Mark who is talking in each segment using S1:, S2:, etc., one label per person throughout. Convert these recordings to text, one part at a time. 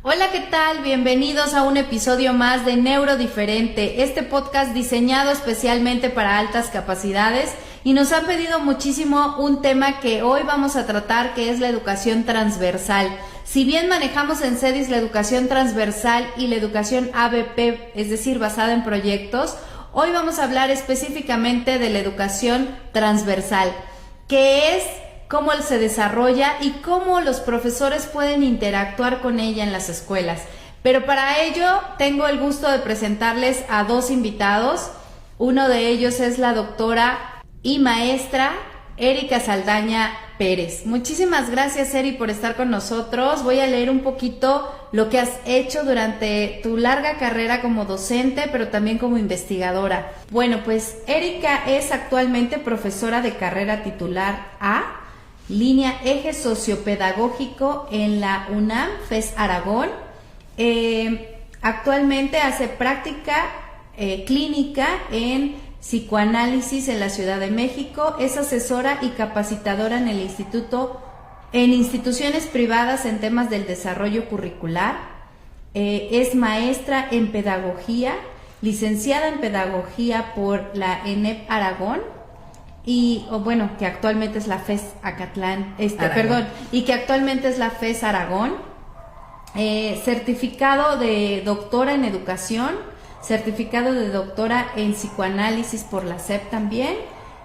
S1: Hola, ¿qué tal? Bienvenidos a un episodio más de Neurodiferente, este podcast diseñado especialmente para altas capacidades, y nos han pedido muchísimo un tema que hoy vamos a tratar, que es la educación transversal. Si bien manejamos en CEDIS la educación transversal y la educación ABP, es decir, basada en proyectos, hoy vamos a hablar específicamente de la educación transversal, que es cómo se desarrolla y cómo los profesores pueden interactuar con ella en las escuelas. Pero para ello tengo el gusto de presentarles a dos invitados. Uno de ellos es la doctora y maestra Erika Saldaña Pérez. Muchísimas gracias, Eri, por estar con nosotros. Voy a leer un poquito lo que has hecho durante tu larga carrera como docente, pero también como investigadora. Bueno, pues Erika es actualmente profesora de carrera titular A, línea eje sociopedagógico en la UNAM, FES Aragón. Actualmente hace práctica clínica en psicoanálisis en la Ciudad de México. Es asesora y capacitadora en el instituto, en instituciones privadas en temas del desarrollo curricular. Es maestra en pedagogía, licenciada en pedagogía por la ENEP Aragón, que actualmente es la FES Acatlán, y que actualmente es la FES Aragón. Certificado de doctora en educación, certificado de doctora en psicoanálisis por la SEP también,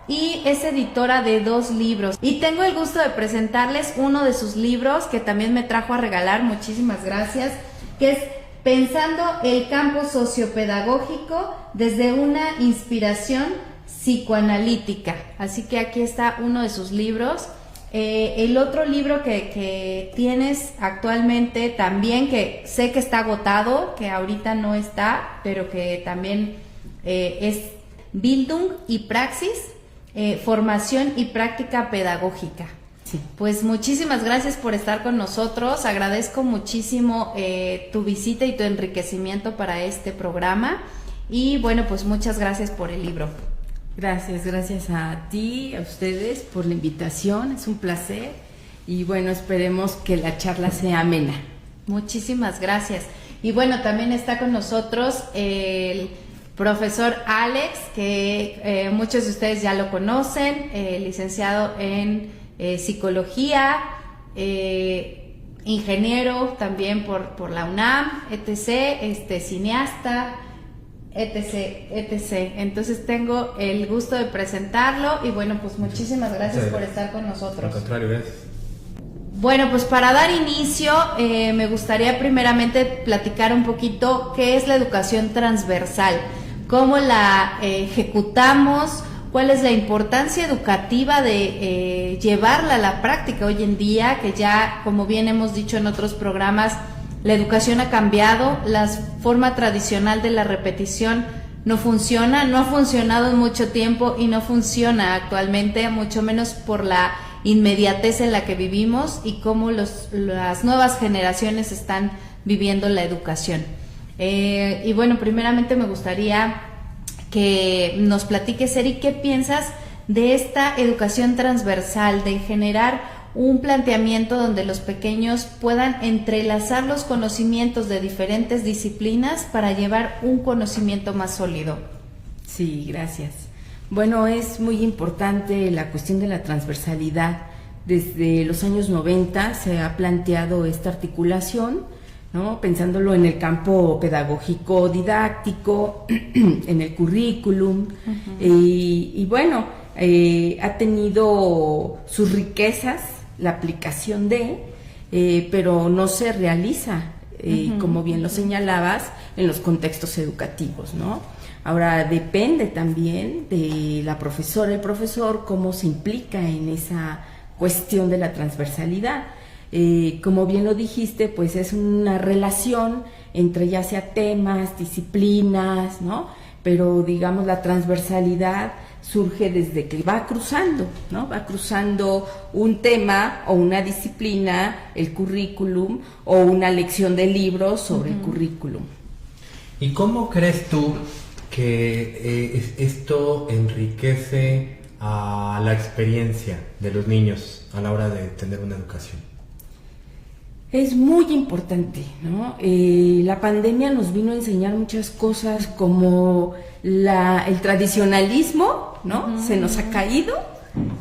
S1: y es editora de 2 libros. Y tengo el gusto de presentarles uno de sus libros que también me trajo a regalar, muchísimas gracias, que es Pensando el campo sociopedagógico desde una inspiración psicoanalítica. Así que aquí está uno de sus libros. El otro libro que tienes actualmente también, que sé que está agotado, que ahorita no está, pero que también es Bildung y Praxis, formación y práctica pedagógica.
S2: Sí.
S1: Pues muchísimas gracias por estar con nosotros. Agradezco muchísimo tu visita y tu enriquecimiento para este programa. Y bueno, pues muchas gracias por el libro.
S2: Gracias a ti, a ustedes por la invitación, es un placer y bueno, esperemos que la charla sea amena.
S1: Muchísimas gracias. Y bueno, también está con nosotros el profesor Alex, que muchos de ustedes ya lo conocen, licenciado en psicología, ingeniero también por la UNAM, etc., cineasta, etc. Entonces tengo el gusto de presentarlo y bueno, pues muchísimas gracias por estar con nosotros.
S3: Al contrario, gracias.
S1: Bueno, pues para dar inicio me gustaría primeramente platicar un poquito qué es la educación transversal, cómo la ejecutamos, cuál es la importancia educativa de llevarla a la práctica hoy en día, que ya, como bien hemos dicho en otros programas, la educación ha cambiado, la forma tradicional de la repetición no funciona, no ha funcionado en mucho tiempo y no funciona actualmente, mucho menos por la inmediatez en la que vivimos y cómo las nuevas generaciones están viviendo la educación. Y bueno, primeramente me gustaría que nos platiques, Eri, ¿qué piensas de esta educación transversal, de generar un planteamiento donde los pequeños puedan entrelazar los conocimientos de diferentes disciplinas para llevar un conocimiento más sólido?
S2: Sí, gracias. Bueno, es muy importante la cuestión de la transversalidad. Desde los años 90 se ha planteado esta articulación, ¿no? Pensándolo en el campo pedagógico didáctico, en el currículum, y bueno, ha tenido sus riquezas la aplicación pero no se realiza, como bien lo señalabas, en los contextos educativos, ¿no? Ahora depende también de la profesora, el profesor, cómo se implica en esa cuestión de la transversalidad. Como bien lo dijiste, pues es una relación entre ya sea temas, disciplinas, ¿no? Pero digamos la transversalidad surge desde que va cruzando, ¿no? Va cruzando un tema o una disciplina, el currículum, o una lección de libros sobre el currículum.
S3: ¿Y cómo crees tú que esto enriquece a la experiencia de los niños a la hora de tener una educación?
S2: Es muy importante, ¿no? La pandemia nos vino a enseñar muchas cosas como el tradicionalismo, ¿no? Se nos ha caído,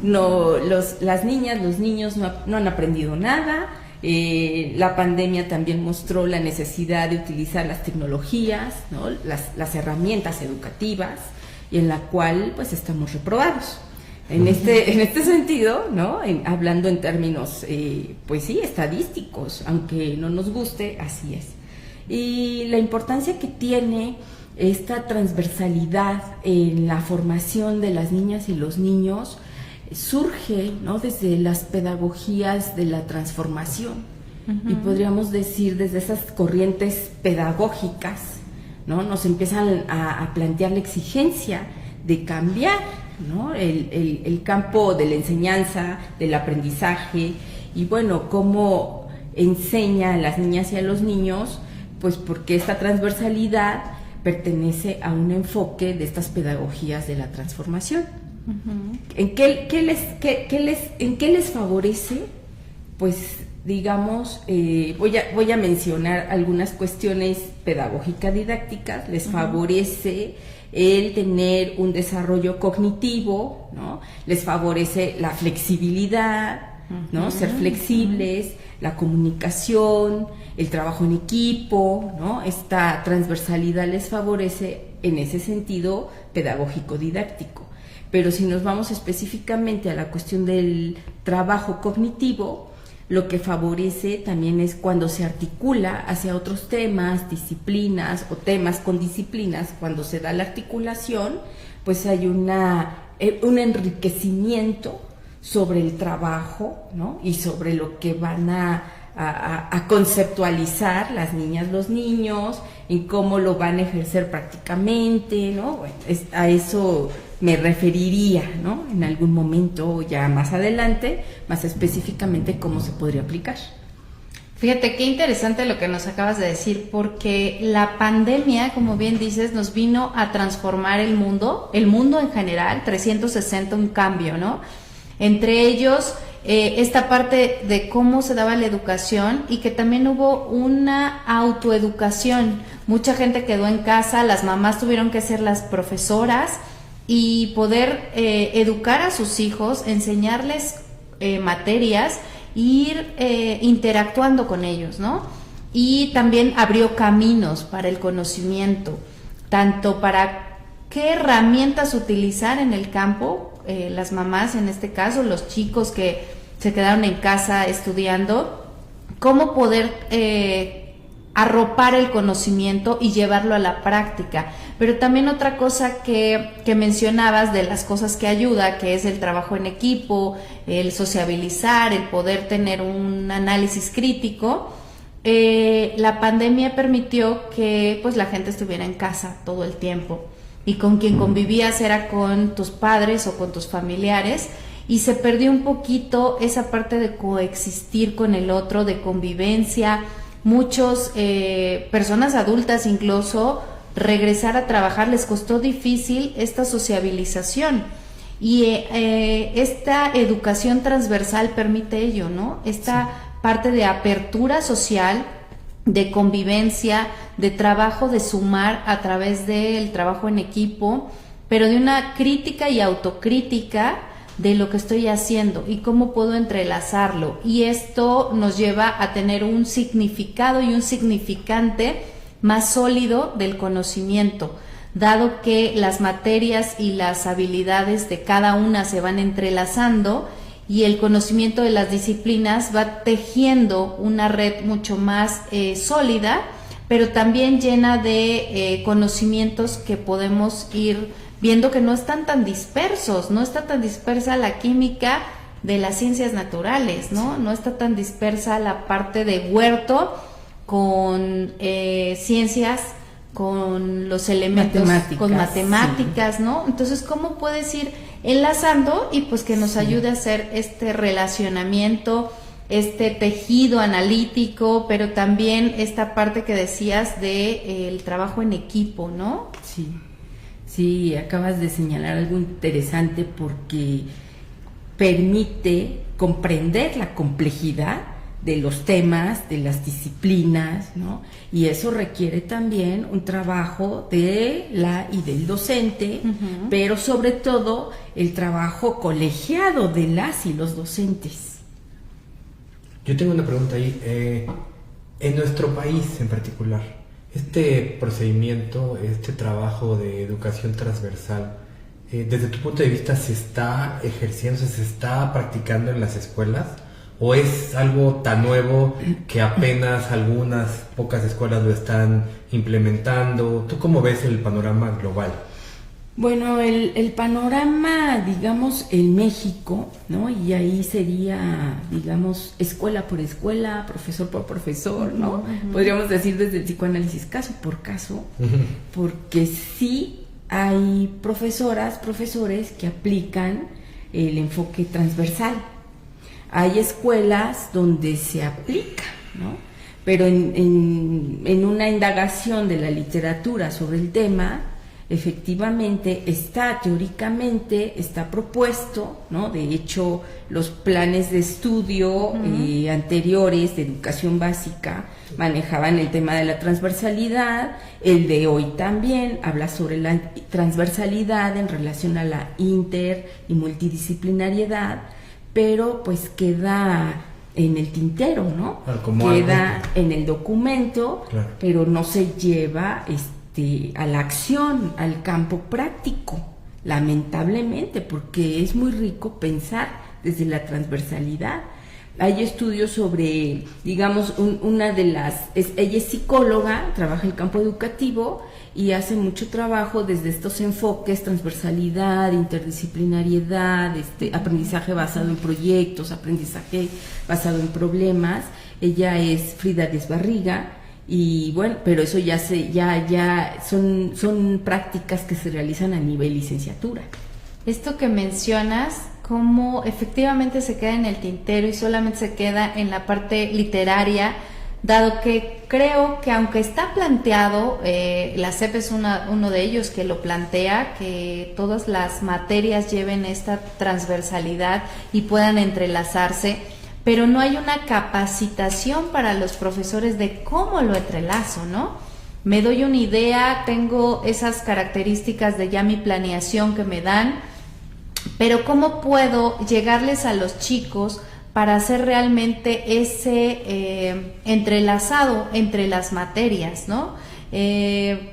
S2: las niñas, los niños no han aprendido nada. La pandemia también mostró la necesidad de utilizar las tecnologías, ¿no? Las herramientas educativas, y en la cual pues estamos reprobados. En este sentido, ¿no? Hablando en términos, pues sí, estadísticos, aunque no nos guste, así es. Y la importancia que tiene esta transversalidad en la formación de las niñas y los niños surge, ¿no? Desde las pedagogías de la transformación, y podríamos decir desde esas corrientes pedagógicas, ¿no? Nos empiezan a plantear la exigencia de cambiar, ¿no? El campo de la enseñanza, del aprendizaje, y bueno, cómo enseña a las niñas y a los niños, pues porque esta transversalidad pertenece a un enfoque de estas pedagogías de la transformación. ¿En qué les favorece? Pues digamos, voy a mencionar algunas cuestiones pedagógicas didácticas. Les favorece el tener un desarrollo cognitivo, ¿no? Les favorece la flexibilidad, ¿no? Ser flexibles, la comunicación, el trabajo en equipo, ¿no? Esta transversalidad les favorece en ese sentido pedagógico didáctico. Pero si nos vamos específicamente a la cuestión del trabajo cognitivo, lo que favorece también es cuando se articula hacia otros temas, disciplinas o temas con disciplinas. Cuando se da la articulación, pues hay un enriquecimiento sobre el trabajo, ¿no? Y sobre lo que van a conceptualizar las niñas, los niños, en cómo lo van a ejercer prácticamente, ¿no? Bueno, a eso me referiría, ¿no? En algún momento ya más adelante, más específicamente cómo se podría aplicar.
S1: Fíjate qué interesante lo que nos acabas de decir, porque la pandemia, como bien dices, nos vino a transformar el mundo en general, 360, un cambio, ¿no? Entre ellos, esta parte de cómo se daba la educación, y que también hubo una autoeducación. Mucha gente quedó en casa, las mamás tuvieron que ser las profesoras y poder educar a sus hijos, enseñarles materias, ir interactuando con ellos, ¿no? Y también abrió caminos para el conocimiento, tanto para qué herramientas utilizar en el campo, las mamás en este caso, los chicos que se quedaron en casa estudiando, cómo poder arropar el conocimiento y llevarlo a la práctica. Pero también otra cosa que mencionabas de las cosas que ayuda, que es el trabajo en equipo, el sociabilizar, el poder tener un análisis crítico. La pandemia permitió que pues la gente estuviera en casa todo el tiempo, y con quien convivías era con tus padres o con tus familiares, y se perdió un poquito esa parte de coexistir con el otro, de convivencia. Muchos personas adultas incluso, regresar a trabajar les costó difícil esta sociabilización, y esta educación transversal permite ello, ¿no? Esta parte de apertura social, de convivencia, de trabajo, de sumar a través del trabajo en equipo, pero de una crítica y autocrítica de lo que estoy haciendo y cómo puedo entrelazarlo. Y esto nos lleva a tener un significado y un significante más sólido del conocimiento, dado que las materias y las habilidades de cada una se van entrelazando, y el conocimiento de las disciplinas va tejiendo una red mucho más sólida, pero también llena de conocimientos que podemos ir viendo que no están tan dispersos. No está tan dispersa la química de las ciencias naturales, ¿no? No está tan dispersa la parte de huerto con ciencias, con los elementos, con matemáticas, sí, ¿no? Entonces, ¿cómo puedes ir enlazando y pues que nos ayude a hacer este relacionamiento, este tejido analítico, pero también esta parte que decías de el trabajo en equipo, ¿no?
S2: Sí, acabas de señalar algo interesante, porque permite comprender la complejidad de los temas, de las disciplinas, ¿no? Y eso requiere también un trabajo de la y del docente, pero sobre todo el trabajo colegiado de las y los docentes.
S3: Yo tengo una pregunta ahí. En nuestro país en particular, este procedimiento, este trabajo de educación transversal, desde tu punto de vista, ¿se está ejerciendo, se está practicando en las escuelas? ¿O es algo tan nuevo que apenas algunas pocas escuelas lo están implementando? ¿Tú cómo ves el panorama global?
S2: Bueno, el panorama, digamos, en México, ¿no? Y ahí sería, digamos, escuela por escuela, profesor por profesor, ¿no? Podríamos decir desde el psicoanálisis caso por caso, porque sí hay profesoras, profesores que aplican el enfoque transversal. Hay escuelas donde se aplica, ¿no? Pero en una indagación de la literatura sobre el tema, efectivamente teóricamente está propuesto, ¿no? De hecho, los planes de estudio anteriores de educación básica manejaban el tema de la transversalidad. El de hoy también habla sobre la transversalidad en relación a la inter y multidisciplinariedad, pero pues queda en el tintero, ¿no? Queda en el documento, claro, pero no se lleva a la acción, al campo práctico, lamentablemente, porque es muy rico pensar desde la transversalidad. Hay estudios sobre, digamos, ella es psicóloga, trabaja en el campo educativo y hace mucho trabajo desde estos enfoques, transversalidad, interdisciplinariedad, aprendizaje basado en proyectos, aprendizaje basado en problemas. Ella es Frida Díaz Barriga. Y bueno, pero eso ya son prácticas que se realizan a nivel licenciatura.
S1: Esto que mencionas, cómo efectivamente se queda en el tintero y solamente se queda en la parte literaria, dado que creo que aunque está planteado, la SEP es uno de ellos que lo plantea, que todas las materias lleven esta transversalidad y puedan entrelazarse, pero no hay una capacitación para los profesores de cómo lo entrelazo, ¿no? Me doy una idea, tengo esas características de ya mi planeación que me dan, pero ¿cómo puedo llegarles a los chicos para hacer realmente ese entrelazado entre las materias, ¿no?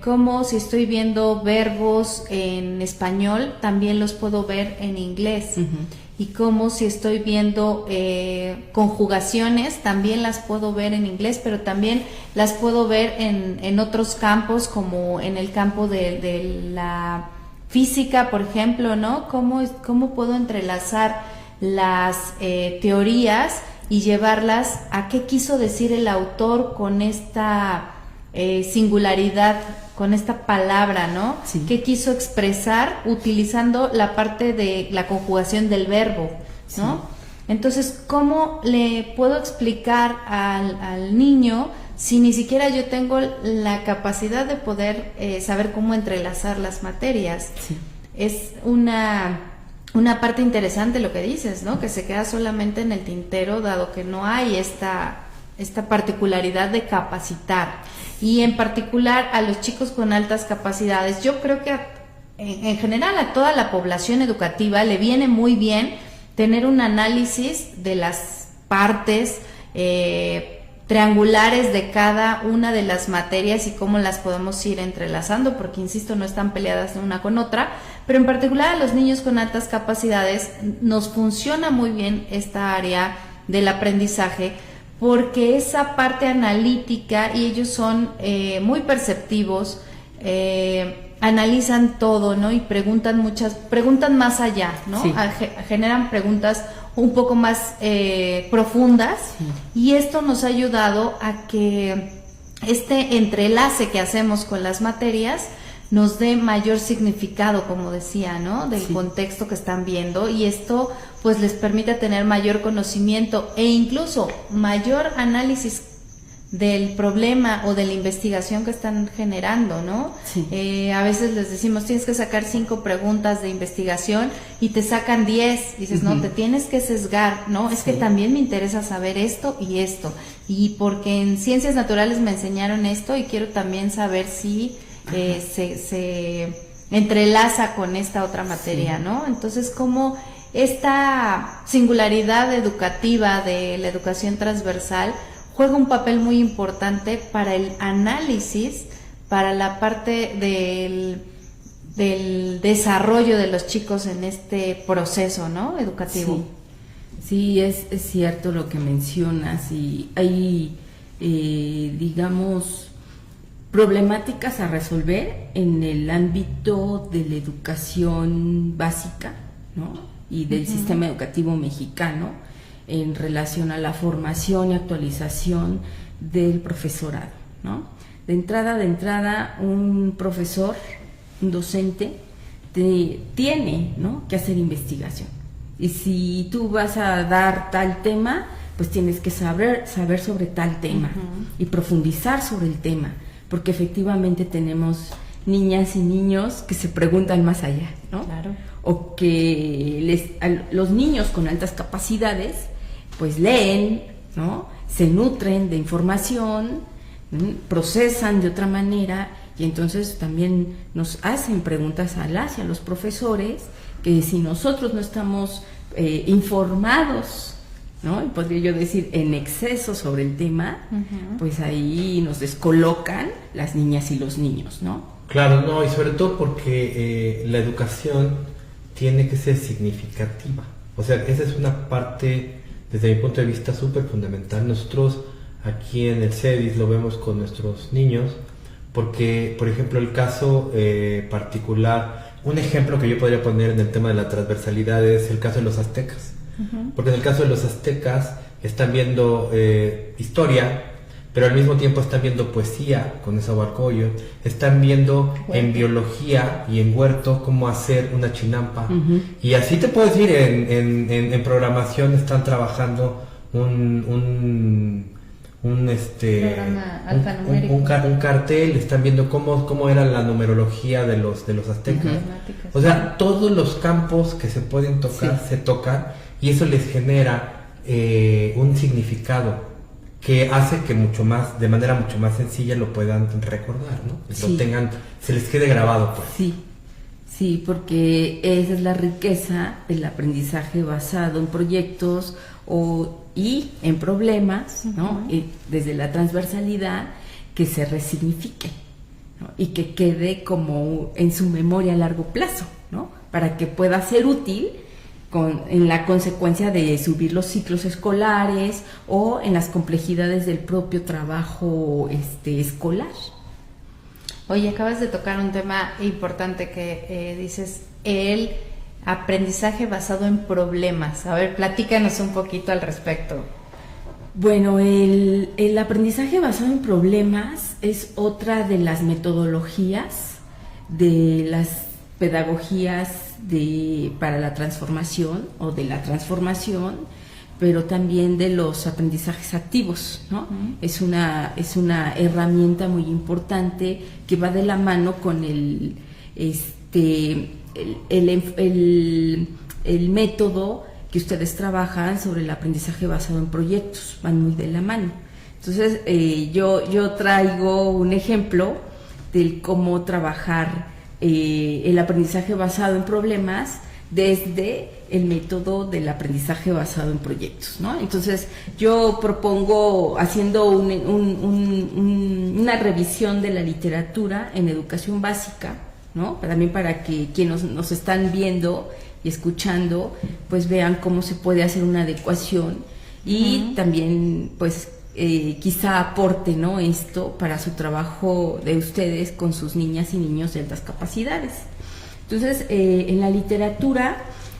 S1: Como si estoy viendo verbos en español, también los puedo ver en inglés. Y como si estoy viendo conjugaciones, también las puedo ver en inglés, pero también las puedo ver en otros campos, como en el campo de la física, por ejemplo, ¿no? ¿Cómo puedo entrelazar las teorías y llevarlas a qué quiso decir el autor con esta singularidad, con esta palabra, ¿no? Sí. ¿Qué quiso expresar utilizando la parte de la conjugación del verbo, ¿no? Sí. Entonces, ¿cómo le puedo explicar al niño si ni siquiera yo tengo la capacidad de poder saber cómo entrelazar las materias? Sí. Es una parte interesante lo que dices, ¿no? Que se queda solamente en el tintero, dado que no hay esta particularidad de capacitar. Y en particular a los chicos con altas capacidades, yo creo que en general a toda la población educativa le viene muy bien tener un análisis de las partes triangulares de cada una de las materias y cómo las podemos ir entrelazando, porque insisto, no están peleadas una con otra, pero en particular a los niños con altas capacidades nos funciona muy bien esta área del aprendizaje, porque esa parte analítica, y ellos son muy perceptivos, analizan todo, ¿no? Y preguntan más allá, ¿no? Sí. Generan preguntas un poco más profundas, sí. Y esto nos ha ayudado a que este entrelace que hacemos con las materias nos dé mayor significado, como decía, ¿no? Del sí. contexto que están viendo, y esto pues les permite tener mayor conocimiento e incluso mayor análisis del problema o de la investigación que están generando, ¿no?
S2: Sí.
S1: A veces les decimos, tienes que sacar 5 preguntas de investigación y te sacan 10. Dices, no, te tienes que sesgar, ¿no? Es que también me interesa saber esto y esto. Y porque en ciencias naturales me enseñaron esto y quiero también saber si se entrelaza con esta otra materia, ¿no? Entonces, como esta singularidad educativa de la educación transversal juega un papel muy importante para el análisis, para la parte del desarrollo de los chicos en este proceso, ¿no? Educativo.
S2: Sí, es cierto lo que mencionas, y hay, digamos, problemáticas a resolver en el ámbito de la educación básica, ¿no? Y del sistema educativo mexicano, en relación a la formación y actualización del profesorado, ¿no? De entrada, un profesor, un docente, tiene, ¿no?, que hacer investigación. Y si tú vas a dar tal tema, pues tienes que saber sobre tal tema y profundizar sobre el tema, porque efectivamente tenemos niñas y niños que se preguntan más allá, ¿no?
S1: Claro.
S2: O que los niños con altas capacidades pues leen, ¿no?, se nutren de información, procesan de otra manera, y entonces también nos hacen preguntas a los profesores, que si nosotros no estamos informados, ¿no?, y podría yo decir en exceso sobre el tema, pues ahí nos descolocan las niñas y los niños, ¿no?
S3: Claro, no, y sobre todo porque la educación tiene que ser significativa. O sea, esa es una parte, desde mi punto de vista, súper fundamental. Nosotros aquí en el CEDIS lo vemos con nuestros niños, porque, por ejemplo, el caso particular, un ejemplo que yo podría poner en el tema de la transversalidad es el caso de los aztecas. Porque en el caso de los aztecas están viendo historia, pero al mismo tiempo están viendo poesía con Nezahualcóyotl, están viendo en biología y en huerto cómo hacer una chinampa. Y así te puedo decir, en programación están trabajando un cartel, están viendo cómo era la numerología de los aztecas. O sea, todos los campos que se pueden tocar, se tocan, y eso les genera un significado que hace que de manera mucho más sencilla lo puedan recordar, ¿no? Lo tengan, se les quede grabado, pues.
S2: Sí, porque esa es la riqueza del aprendizaje basado en proyectos y en problemas, ¿no? Y desde la transversalidad, que se resignifique, ¿no?, y que quede como en su memoria a largo plazo, ¿no?, para que pueda ser útil en la consecuencia de subir los ciclos escolares o en las complejidades del propio trabajo escolar.
S1: Oye, acabas de tocar un tema importante que dices, el aprendizaje basado en problemas. A ver, platícanos un poquito al respecto.
S2: Bueno, el aprendizaje basado en problemas es otra de las metodologías de las pedagogías para la transformación o de la transformación, pero también de los aprendizajes activos, ¿no? Es una herramienta muy importante que va de la mano con el método que ustedes trabajan sobre el aprendizaje basado en proyectos, van muy de la mano. Entonces, yo traigo un ejemplo del cómo trabajar el aprendizaje basado en problemas desde el método del aprendizaje basado en proyectos, ¿no? Entonces, yo propongo, haciendo una revisión de la literatura en educación básica, ¿no?, también para que quienes nos están viendo y escuchando, pues vean cómo se puede hacer una adecuación y también, pues, quizá aporte, ¿no?, esto para su trabajo de ustedes con sus niñas y niños de altas capacidades. Entonces, en la literatura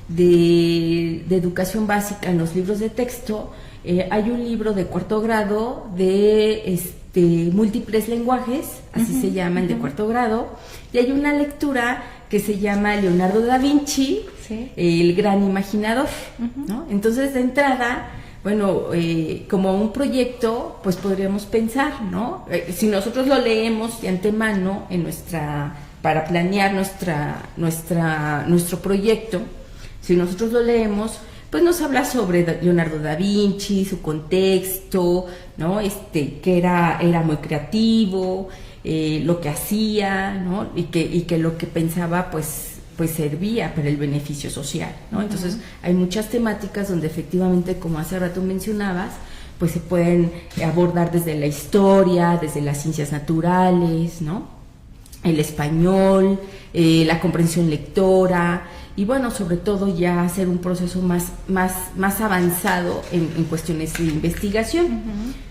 S2: de educación básica, en los libros de texto, hay un libro de 4º grado de múltiples lenguajes, así se llama el de 4º grado, y hay una lectura que se llama Leonardo da Vinci, el gran imaginador, ¿no? Entonces, de entrada, Bueno, como un proyecto, pues podríamos pensar, ¿no? Si nosotros lo leemos de antemano para planear nuestro proyecto, si nosotros lo leemos, pues nos habla sobre Leonardo da Vinci, su contexto, ¿no? Que era muy creativo, lo que hacía, ¿no? Y que lo que pensaba, pues servía para el beneficio social, ¿no? Entonces hay muchas temáticas donde efectivamente, como hace rato mencionabas, pues se pueden abordar desde la historia, desde las ciencias naturales, ¿no? El español, la comprensión lectora, y bueno, sobre todo ya hacer un proceso más avanzado en cuestiones de investigación.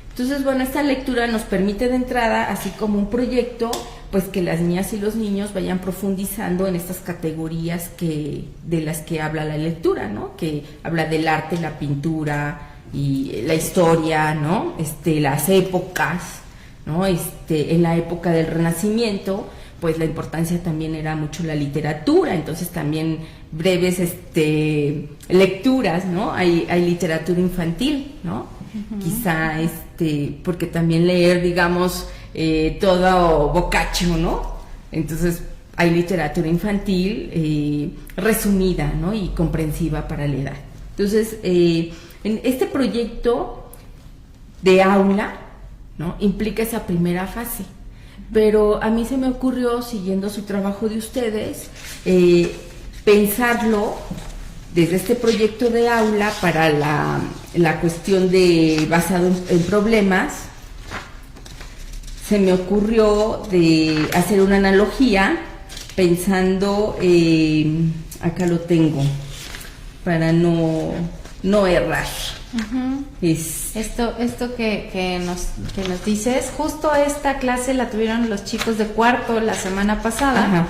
S2: Entonces, bueno, esta lectura nos permite de entrada, así como un proyecto, pues que las niñas y los niños vayan profundizando en estas categorías de las que habla la lectura, ¿no? Que habla del arte, la pintura y la historia, ¿no? Las épocas, ¿no? En la época del Renacimiento, pues la importancia también era mucho la literatura, entonces también breves lecturas, ¿no? Hay literatura infantil, ¿no? Quizá porque también leer, digamos, todo Boccaccio, ¿no? Entonces hay literatura infantil resumida, ¿no? Y comprensiva para la edad. Entonces, en este proyecto de aula, ¿no? Implica esa primera fase. Pero a mí se me ocurrió, siguiendo su trabajo de ustedes, pensarlo desde este proyecto de aula para la cuestión basado en problemas. Se me ocurrió de hacer una analogía pensando, acá lo tengo, para no errar.
S1: Esto que nos dices, justo esta clase la tuvieron los chicos de cuarto la semana pasada.
S2: Ajá.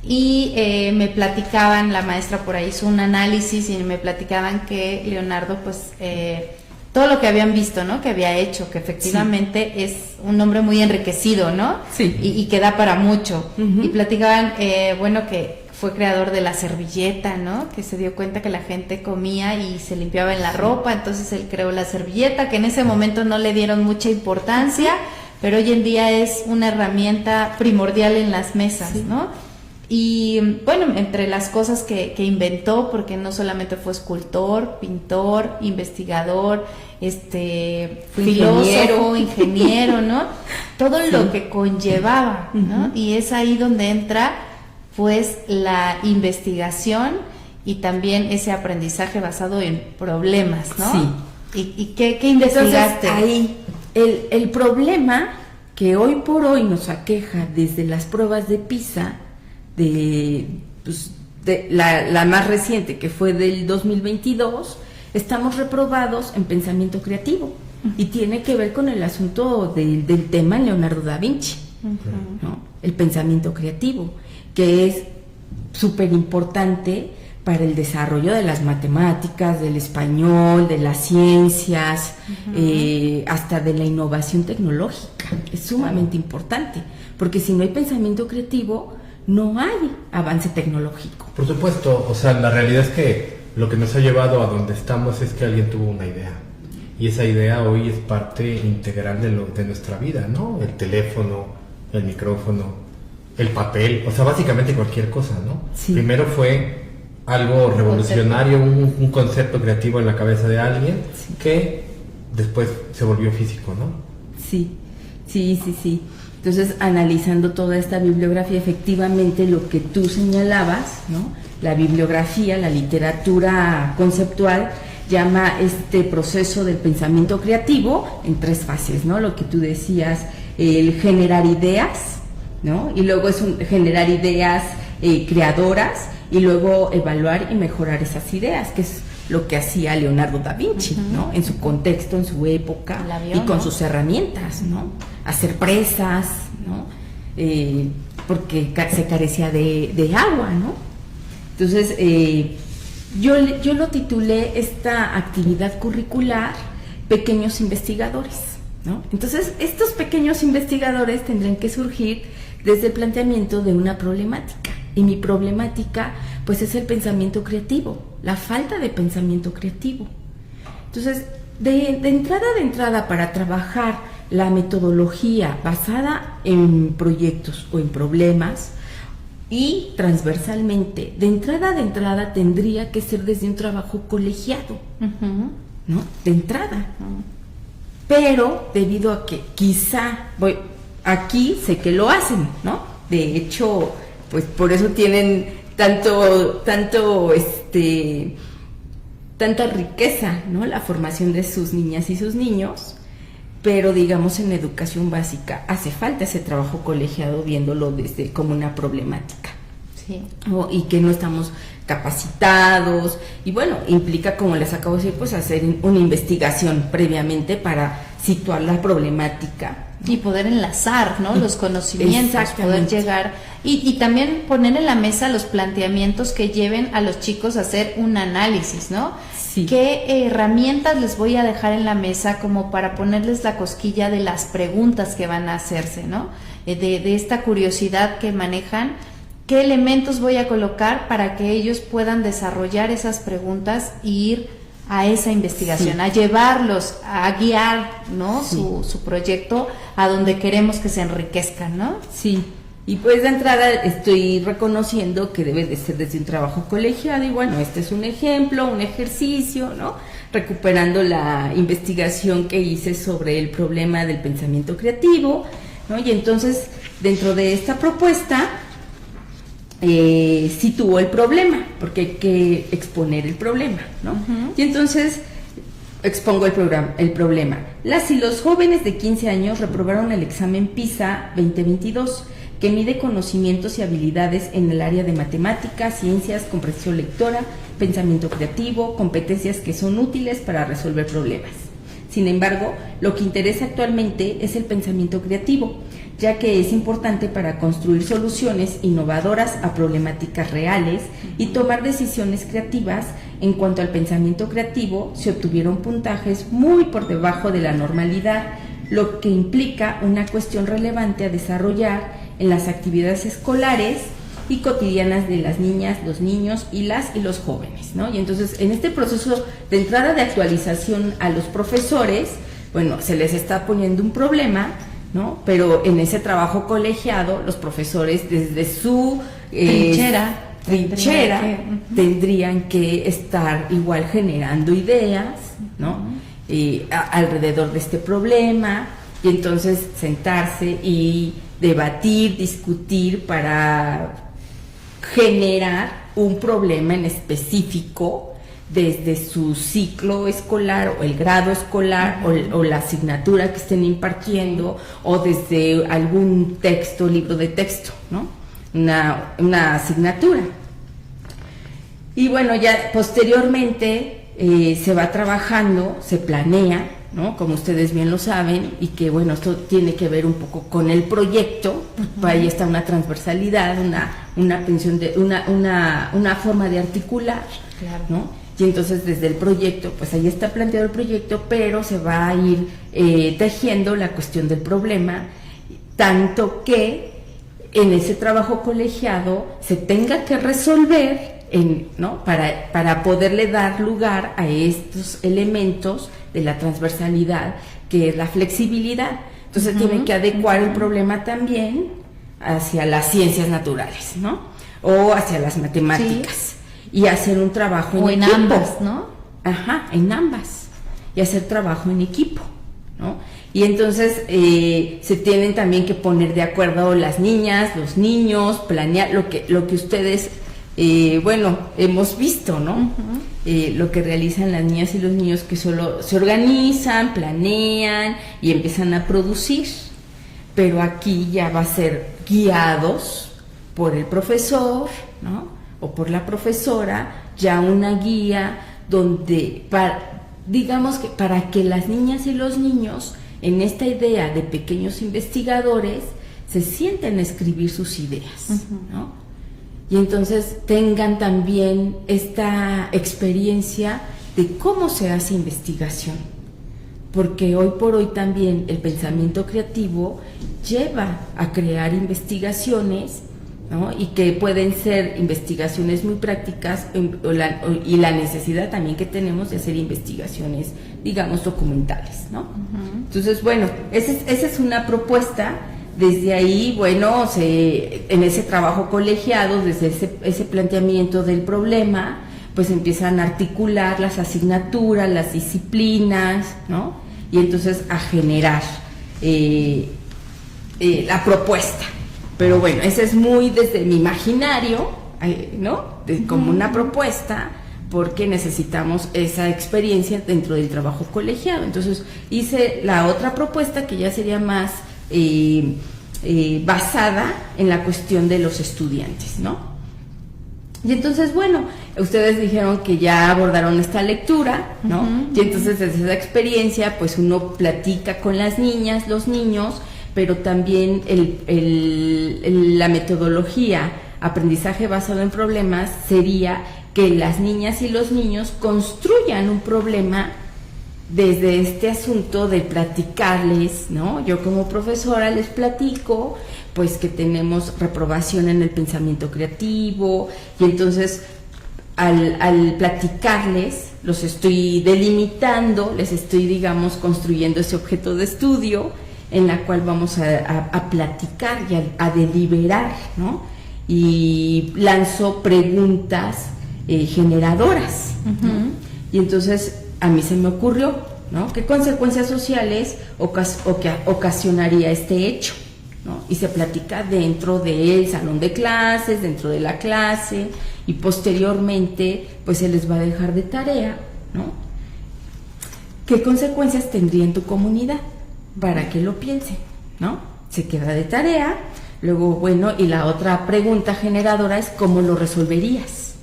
S1: Y me platicaban, la maestra por ahí hizo un análisis y me platicaban que Leonardo, pues todo lo que habían visto, ¿no? Que había hecho, que efectivamente sí, es un hombre muy enriquecido, ¿no?
S2: Sí.
S1: Y que da para mucho. Y platicaban, bueno, que fue creador de la servilleta, ¿no? Que se dio cuenta que la gente comía y se limpiaba en la ropa, entonces él creó la servilleta, que en ese momento no le dieron mucha importancia, pero hoy en día es una herramienta primordial en las mesas, sí, ¿no? Y bueno, entre las cosas que inventó, porque no solamente fue escultor, pintor, investigador, filósofo, ingeniero, ¿no? Todo sí, lo que conllevaba, ¿no? Y es ahí donde entra pues la investigación y también ese aprendizaje basado en problemas, ¿no?
S2: Sí.
S1: ¿Y qué investigaste?
S2: Entonces, ahí el problema que hoy por hoy nos aqueja desde las pruebas de PISA, de la más reciente, que fue del 2022, estamos reprobados en pensamiento creativo, y tiene que ver con el asunto del tema Leonardo da Vinci, ¿no? El pensamiento creativo, que es súper importante para el desarrollo de las matemáticas, del español, de las ciencias, hasta de la innovación tecnológica. Es sumamente importante, porque si no hay pensamiento creativo, no hay avance tecnológico.
S3: Por supuesto, o sea, la realidad es que lo que nos ha llevado a donde estamos es que alguien tuvo una idea, y esa idea hoy es parte integral de nuestra vida, ¿no? El teléfono, el micrófono, el papel, o sea, básicamente cualquier cosa, ¿no? Sí. Primero fue algo revolucionario, un concepto creativo en la cabeza de alguien, sí, que después se volvió físico, ¿no?
S2: Sí. Entonces, analizando toda esta bibliografía, efectivamente lo que tú señalabas, ¿no? La bibliografía, la literatura conceptual, llama este proceso del pensamiento creativo en 3 fases, ¿no? Lo que tú decías, el generar ideas, ¿no? Y luego es generar ideas creadoras, y luego evaluar y mejorar esas ideas, que es lo que hacía Leonardo da Vinci, ¿no? En su contexto, en su época, avión, y con sus herramientas, ¿no? Hacer presas, ¿no? Porque se carecía de agua, ¿no? Entonces, yo lo titulé esta actividad curricular Pequeños Investigadores, ¿no? Entonces, estos pequeños investigadores tendrán que surgir desde el planteamiento de una problemática. Y mi problemática, pues, es el pensamiento creativo, la falta de pensamiento creativo. Entonces, De entrada, para trabajar la metodología basada en proyectos o en problemas y transversalmente, de entrada tendría que ser desde un trabajo colegiado, ¿no? De entrada. Pero debido a que aquí sé que lo hacen, ¿no? De hecho, pues por eso tienen tanta riqueza, ¿no? La formación de sus niñas y sus niños, pero digamos en educación básica hace falta ese trabajo colegiado viéndolo desde como una problemática.
S1: Sí.
S2: Y que no estamos capacitados, y bueno, implica, como les acabo de decir, pues hacer una investigación previamente para situar la problemática.
S1: Y poder enlazar, ¿no? Los conocimientos, poder llegar y también poner en la mesa los planteamientos que lleven a los chicos a hacer un análisis, ¿no?
S2: Sí.
S1: ¿Qué herramientas les voy a dejar en la mesa como para ponerles la cosquilla de las preguntas que van a hacerse, ¿no? De esta curiosidad que manejan, ¿qué elementos voy a colocar para que ellos puedan desarrollar esas preguntas e ir a esa investigación, a llevarlos, a guiar, ¿no? Su proyecto a donde queremos que se enriquezcan, ¿no?
S2: Sí, y pues de entrada estoy reconociendo que debe de ser desde un trabajo colegiado, y bueno, este es un ejemplo, un ejercicio, ¿no? Recuperando la investigación que hice sobre el problema del pensamiento creativo, ¿no? Y entonces, dentro de esta propuesta, sitúo el problema, porque hay que exponer el problema, ¿no? Y entonces expongo el problema. Las y los jóvenes de 15 años reprobaron el examen PISA 2022, que mide conocimientos y habilidades en el área de matemáticas, ciencias, comprensión lectora, pensamiento creativo, competencias que son útiles para resolver problemas. Sin embargo, lo que interesa actualmente es el pensamiento creativo, ya que es importante para construir soluciones innovadoras a problemáticas reales y tomar decisiones creativas. En cuanto al pensamiento creativo, se obtuvieron puntajes muy por debajo de la normalidad, lo que implica una cuestión relevante a desarrollar en las actividades escolares y cotidianas de las niñas, los niños y los jóvenes, ¿no? Y entonces, en este proceso de entrada de actualización a los profesores, bueno, se les está poniendo un problema, ¿no? Pero en ese trabajo colegiado, los profesores desde su trinchera tendrían que estar igual generando ideas, ¿no? Alrededor de este problema, y entonces sentarse y debatir, discutir para generar un problema en específico desde su ciclo escolar o el grado escolar o la asignatura que estén impartiendo, o desde algún texto, libro de texto, ¿no? Una asignatura. Y bueno, ya posteriormente se va trabajando, se planea, ¿no? Como ustedes bien lo saben, y que bueno, esto tiene que ver un poco con el proyecto. Ahí está una transversalidad, una forma de articular,
S1: claro,
S2: ¿no? Y entonces desde el proyecto, pues ahí está planteado el proyecto, pero se va a ir tejiendo la cuestión del problema, tanto que en ese trabajo colegiado se tenga que resolver, ¿no? Para poderle dar lugar a estos elementos de la transversalidad, que es la flexibilidad. Entonces tiene que adecuar el problema también hacia las ciencias naturales, ¿no? O hacia las matemáticas.
S1: Sí.
S2: Y hacer un trabajo en
S1: equipo. O en ambas, ¿no?
S2: Ajá, en ambas. Y hacer trabajo en equipo, ¿no? Y entonces se tienen también que poner de acuerdo las niñas, los niños, planear lo que ustedes, bueno, hemos visto, ¿no? Lo que realizan las niñas y los niños, que solo se organizan, planean y empiezan a producir. Pero aquí ya va a ser guiados por el profesor, ¿no? O por la profesora, ya una guía donde, digamos que para que las niñas y los niños, en esta idea de pequeños investigadores, se sienten a escribir sus ideas, ¿no? Y entonces tengan también esta experiencia de cómo se hace investigación, porque hoy por hoy también el pensamiento creativo lleva a crear investigaciones, ¿no? Y que pueden ser investigaciones muy prácticas y la necesidad también que tenemos de hacer investigaciones, digamos, documentales, ¿no? Entonces, bueno, esa es una propuesta. Desde ahí, bueno, en ese trabajo colegiado, desde ese planteamiento del problema, pues empiezan a articular las asignaturas, las disciplinas, ¿no? Y entonces a generar la propuesta. Pero bueno, ese es muy desde mi imaginario, ¿no? Como una propuesta, porque necesitamos esa experiencia dentro del trabajo colegiado. Entonces hice la otra propuesta que ya sería más basada en la cuestión de los estudiantes, ¿no? Y entonces, bueno, ustedes dijeron que ya abordaron esta lectura, ¿no? Y entonces desde esa experiencia, pues uno platica con las niñas, los niños, pero también la metodología aprendizaje basado en problemas sería que las niñas y los niños construyan un problema desde este asunto de platicarles, ¿no? Yo como profesora les platico, pues que tenemos reprobación en el pensamiento creativo, y entonces al platicarles, los estoy delimitando, les estoy, digamos, construyendo ese objeto de estudio en la cual vamos a platicar y a deliberar, ¿no? Y lanzo preguntas generadoras, ¿no? Y entonces a mí se me ocurrió, ¿no? ¿Qué consecuencias sociales ocasionaría este hecho? ¿No? Y se platica dentro del salón de clases, dentro de la clase, y posteriormente pues se les va a dejar de tarea, ¿no? ¿Qué consecuencias tendría en tu comunidad? Para que lo piensen, ¿no? Se queda de tarea, luego, bueno, y la otra pregunta generadora es ¿cómo lo resolverías?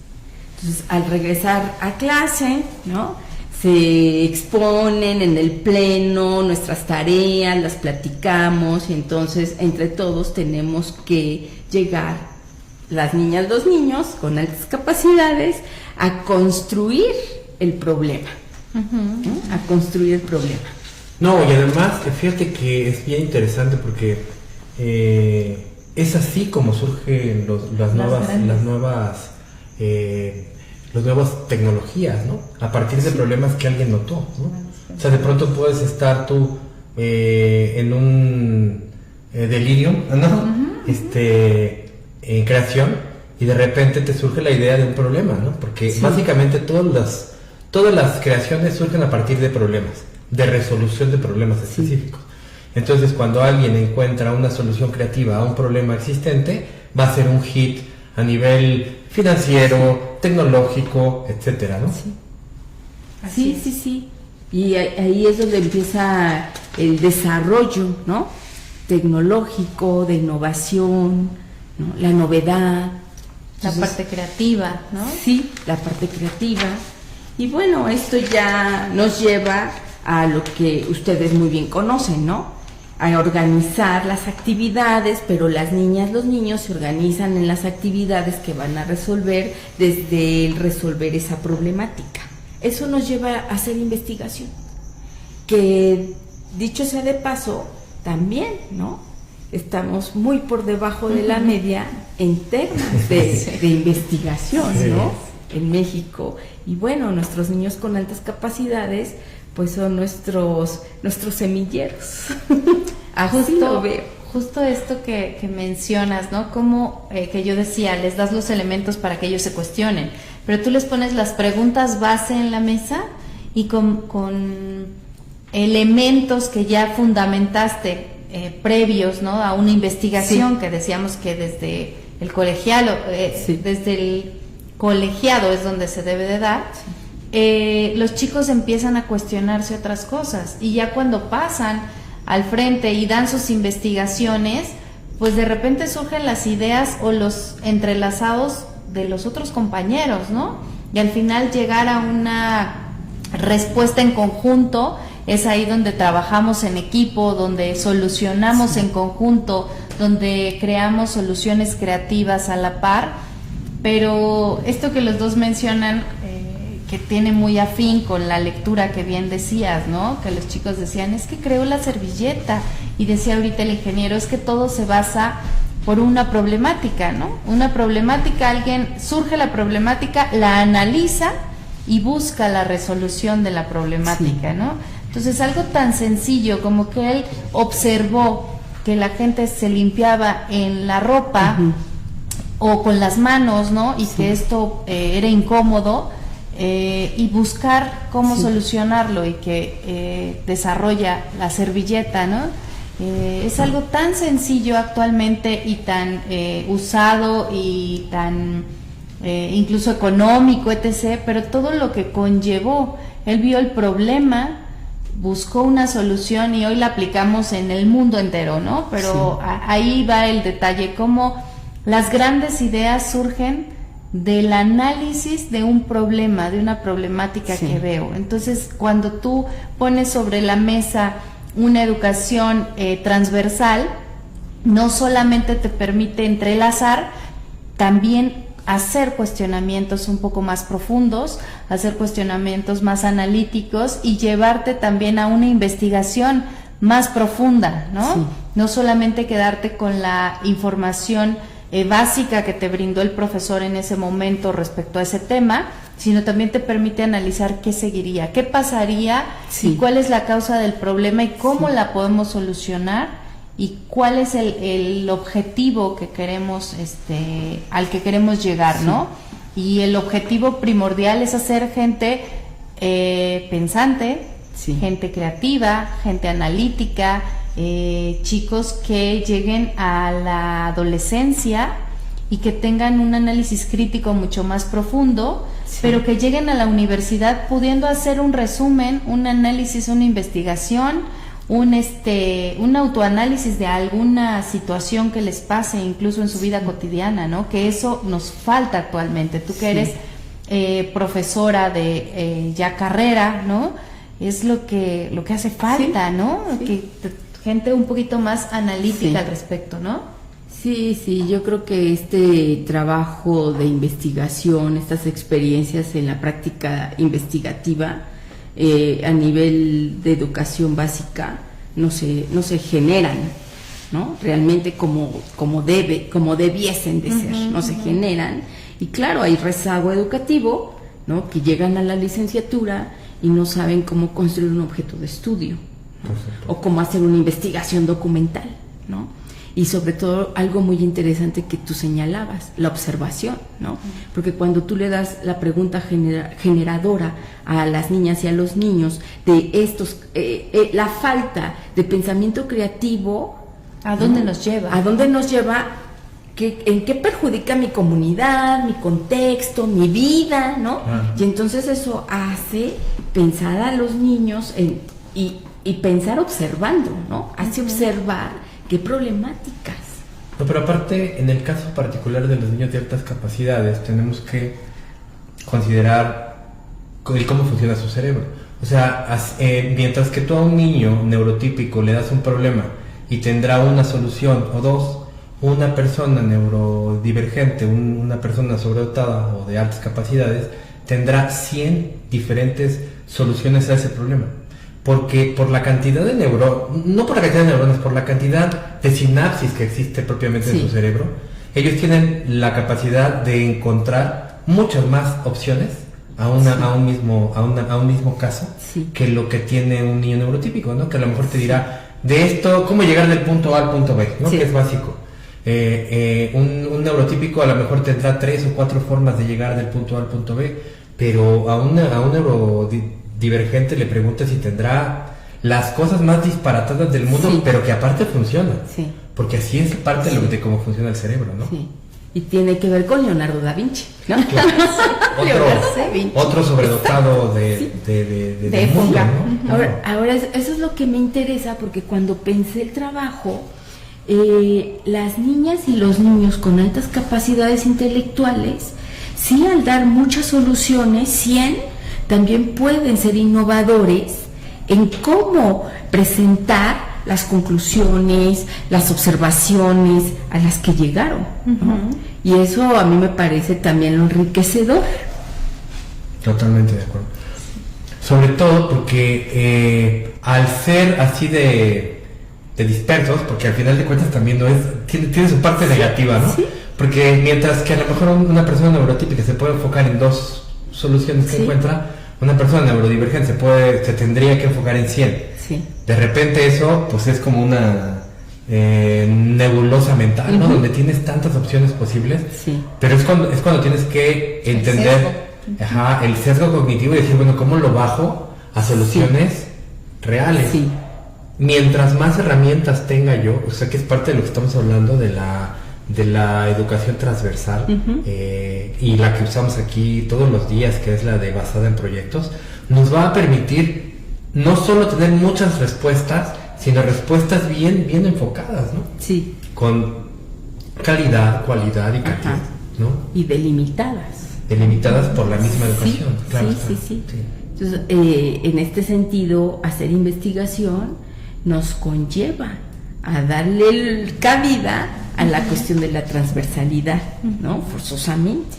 S2: Entonces, al regresar a clase, ¿no? Se exponen en el pleno nuestras tareas, las platicamos, y entonces entre todos tenemos que llegar, las niñas, los niños con altas capacidades, a construir el problema, ¿no? A construir el problema.
S3: No, y además, fíjate que es bien interesante porque es así como surgen las nuevas tecnologías, ¿no? A partir de problemas que alguien notó, ¿no? O sea, de pronto puedes estar tú en un delirio, ¿no? En creación, y de repente te surge la idea de un problema, ¿no? Porque básicamente todas las creaciones surgen a partir de problemas, de resolución de problemas específicos. Entonces, cuando alguien encuentra una solución creativa a un problema existente, va a ser un hit a nivel financiero, tecnológico, etcétera, ¿no?
S2: Sí. Y ahí es donde empieza el desarrollo, ¿no? Tecnológico, de innovación, ¿no? La novedad.
S1: La parte creativa, ¿no?
S2: Sí, la parte creativa. Y bueno, esto ya nos lleva a lo que ustedes muy bien conocen, ¿no? A organizar las actividades, pero las niñas, los niños se organizan en las actividades que van a resolver desde el resolver esa problemática. Eso nos lleva a hacer investigación, que dicho sea de paso, también, ¿no? Estamos muy por debajo de la media en temas de investigación, ¿no? En México. Y bueno, nuestros niños con altas capacidades pues son nuestros semilleros. Así lo veo.
S1: Justo esto que mencionas, ¿no? Como que yo decía, les das los elementos para que ellos se cuestionen, pero tú les pones las preguntas base en la mesa y con elementos que ya fundamentaste previos, ¿no? A una investigación que decíamos que desde el colegiado, desde el colegiado es donde se debe de dar. Los chicos empiezan a cuestionarse otras cosas, y ya cuando pasan al frente y dan sus investigaciones, pues de repente surgen las ideas o los entrelazados de los otros compañeros, ¿no? Y al final llegar a una respuesta en conjunto, es ahí donde trabajamos en equipo, donde solucionamos en conjunto, donde creamos soluciones creativas a la par. Pero esto que los dos mencionan, que tiene muy afín con la lectura que bien decías, ¿no? Que los chicos decían, es que creo la servilleta, y decía ahorita el ingeniero, es que todo se basa por una problemática, ¿no? Una problemática, surge la problemática, la analiza y busca la resolución de la problemática, ¿no? Entonces, algo tan sencillo como que él observó que la gente se limpiaba en la ropa o con las manos, ¿no? Y que esto era incómodo, y buscar cómo solucionarlo, y que desarrolla la servilleta, ¿no? Es algo tan sencillo actualmente y tan usado y tan incluso económico, etc., pero todo lo que conllevó, él vio el problema, buscó una solución y hoy la aplicamos en el mundo entero, ¿no? Pero ahí va el detalle, cómo las grandes ideas surgen del análisis de un problema, de una problemática que veo. Entonces, cuando tú pones sobre la mesa una educación transversal, no solamente te permite entrelazar, también hacer cuestionamientos un poco más profundos, hacer cuestionamientos más analíticos y llevarte también a una investigación más profunda, ¿no? Sí. No solamente quedarte con la información básica que te brindó el profesor en ese momento respecto a ese tema, sino también te permite analizar qué seguiría, qué pasaría y cuál es la causa del problema y cómo la podemos solucionar y cuál es el objetivo que queremos, al que queremos llegar, ¿no? Y el objetivo primordial es hacer gente pensante, gente creativa, gente analítica, chicos que lleguen a la adolescencia y que tengan un análisis crítico mucho más profundo, pero que lleguen a la universidad pudiendo hacer un resumen, un análisis, una investigación, un autoanálisis de alguna situación que les pase incluso en su vida cotidiana, ¿no? Que eso nos falta actualmente. Tú que eres profesora de ya carrera, ¿no? Es lo que hace falta, ¿no? Que gente un poquito más analítica al respecto, ¿no?
S2: Sí, yo creo que este trabajo de investigación, estas experiencias en la práctica investigativa a nivel de educación básica no se generan, ¿no? Realmente como debiesen de ser, no se generan. Y claro, hay rezago educativo, ¿no? Que llegan a la licenciatura y no saben cómo construir un objeto de estudio, ¿no? O cómo hacer una investigación documental, ¿no? Y sobre todo algo muy interesante que tú señalabas, la observación, ¿no? Porque cuando tú le das la pregunta generadora a las niñas y a los niños de estos, la falta de pensamiento creativo,
S1: ¿a dónde nos lleva?
S2: ¿A dónde nos lleva? ¿En qué perjudica mi comunidad, mi contexto, mi vida, ¿no? Y entonces eso hace pensar a los niños y pensar observando, ¿no? Hace observar qué problemáticas.
S3: No, pero aparte, en el caso particular de los niños de altas capacidades, tenemos que considerar cómo funciona su cerebro. O sea, mientras que tú a un niño neurotípico le das un problema y tendrá una solución o dos, una persona neurodivergente, una persona sobredotada o de altas capacidades, tendrá 100 diferentes soluciones a ese problema. Porque por la cantidad de no por la cantidad de neuronas, por la cantidad de sinapsis que existe propiamente en su cerebro, ellos tienen la capacidad de encontrar muchas más opciones a un mismo caso que lo que tiene un niño neurotípico, ¿no? Que a lo mejor te dirá de esto, cómo llegar del punto A al punto B, ¿no? Que es básico. Un neurotípico a lo mejor tendrá 3 o 4 formas de llegar del punto A al punto B, pero a un neurodivergente le pregunta si tendrá las cosas más disparatadas del mundo, pero que aparte funcionan. Porque así es parte de cómo funciona el cerebro, ¿no?
S2: Y tiene que ver con Leonardo da Vinci, ¿no?
S3: Claro. otro sobredotado del mundo, ¿no?
S2: Ahora, eso es lo que me interesa, porque cuando pensé el trabajo, las niñas y los niños con altas capacidades intelectuales, sí, al dar muchas soluciones, 100, también pueden ser innovadores en cómo presentar las conclusiones, las observaciones a las que llegaron, ¿no? Y eso a mí me parece también enriquecedor.
S3: Totalmente de acuerdo. Sobre todo porque al ser así de de dispersos, porque al final de cuentas también no es, tiene su parte negativa, ¿no?
S2: Sí.
S3: Porque mientras que a lo mejor una persona neurotípica se puede enfocar en 2 soluciones que encuentra, una persona neurodivergente se tendría que enfocar en 100.
S2: Sí.
S3: De repente eso pues es como una nebulosa mental, ¿no? Donde tienes tantas opciones posibles, pero es cuando tienes que entender el sesgo cognitivo y decir, bueno, ¿cómo lo bajo a soluciones reales?
S2: Sí.
S3: Mientras más herramientas tenga yo, o sea que es parte de lo que estamos hablando de la educación transversal, y la que usamos aquí todos los días, que es la de basada en proyectos, nos va a permitir no solo tener muchas respuestas, sino respuestas bien enfocadas, ¿no?
S2: Sí.
S3: Con calidad, cualidad y cantidad, ¿no?
S2: Y delimitadas.
S3: Delimitadas por la misma educación.
S2: Sí,
S3: claro,
S2: sí. Entonces, en este sentido, hacer investigación nos conlleva a darle cabida a la cuestión de la transversalidad, ¿no? Forzosamente.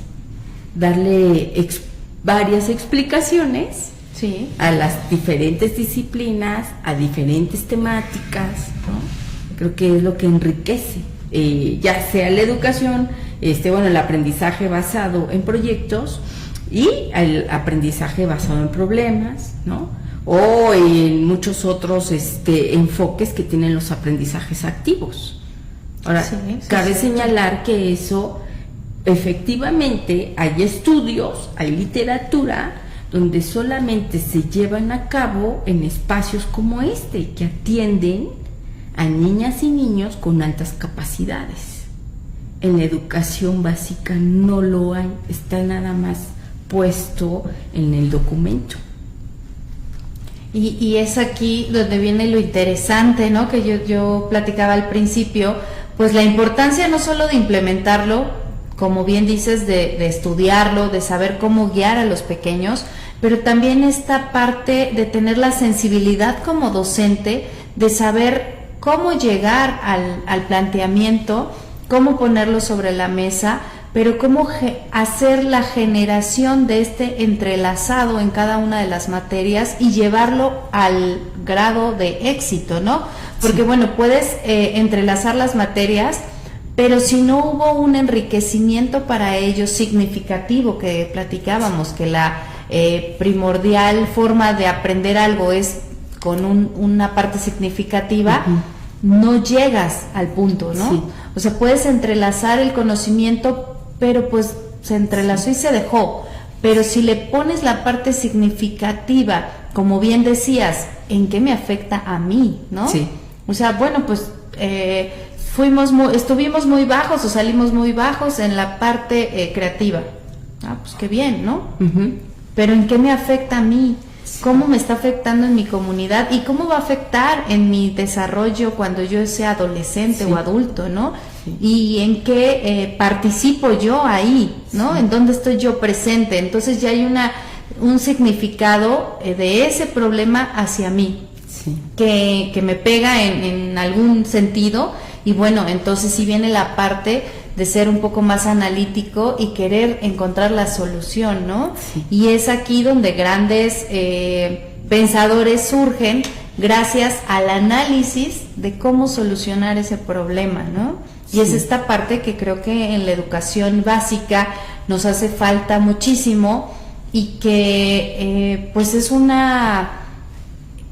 S2: Darle varias explicaciones a las diferentes disciplinas, a diferentes temáticas, ¿no? Creo que es lo que enriquece, ya sea la educación, el aprendizaje basado en proyectos y el aprendizaje basado en problemas, ¿no? O en muchos otros enfoques que tienen los aprendizajes activos. Ahora, cabe señalar que eso, efectivamente, hay estudios, hay literatura, donde solamente se llevan a cabo en espacios como que atienden a niñas y niños con altas capacidades. En la educación básica no lo hay, está nada más puesto en el documento.
S1: Y es aquí donde viene lo interesante, ¿no? Que yo platicaba al principio, pues la importancia no solo de implementarlo, como bien dices, de estudiarlo, de saber cómo guiar a los pequeños, pero también esta parte de tener la sensibilidad como docente, de saber cómo llegar al planteamiento, cómo ponerlo sobre la mesa, pero cómo hacer la generación de entrelazado en cada una de las materias y llevarlo al grado de éxito, ¿no? Porque bueno, puedes entrelazar las materias, pero si no hubo un enriquecimiento para ellos significativo, que platicábamos, que la primordial forma de aprender algo es con una parte significativa, no llegas al punto, ¿no? Sí. O sea, puedes entrelazar el conocimiento, pero pues se entrelazó y se dejó. Pero si le pones la parte significativa, como bien decías, ¿en qué me afecta a mí, no?
S2: Sí.
S1: O sea, bueno, pues estuvimos muy bajos o salimos muy bajos en la parte creativa. Ah, pues qué bien, ¿no? Pero ¿en qué me afecta a mí? ¿Cómo me está afectando en mi comunidad? ¿Y cómo va a afectar en mi desarrollo cuando yo sea adolescente o adulto, ¿no? Sí. ¿Y en qué participo yo ahí, ¿no? ¿En dónde estoy yo presente? Entonces ya hay un significado de ese problema hacia mí, que me pega en algún sentido. Y bueno, entonces sí viene la parte de ser un poco más analítico y querer encontrar la solución, ¿no? Sí. Y es aquí donde grandes pensadores surgen gracias al análisis de cómo solucionar ese problema, ¿no? Y es esta parte que creo que en la educación básica nos hace falta muchísimo y que pues es una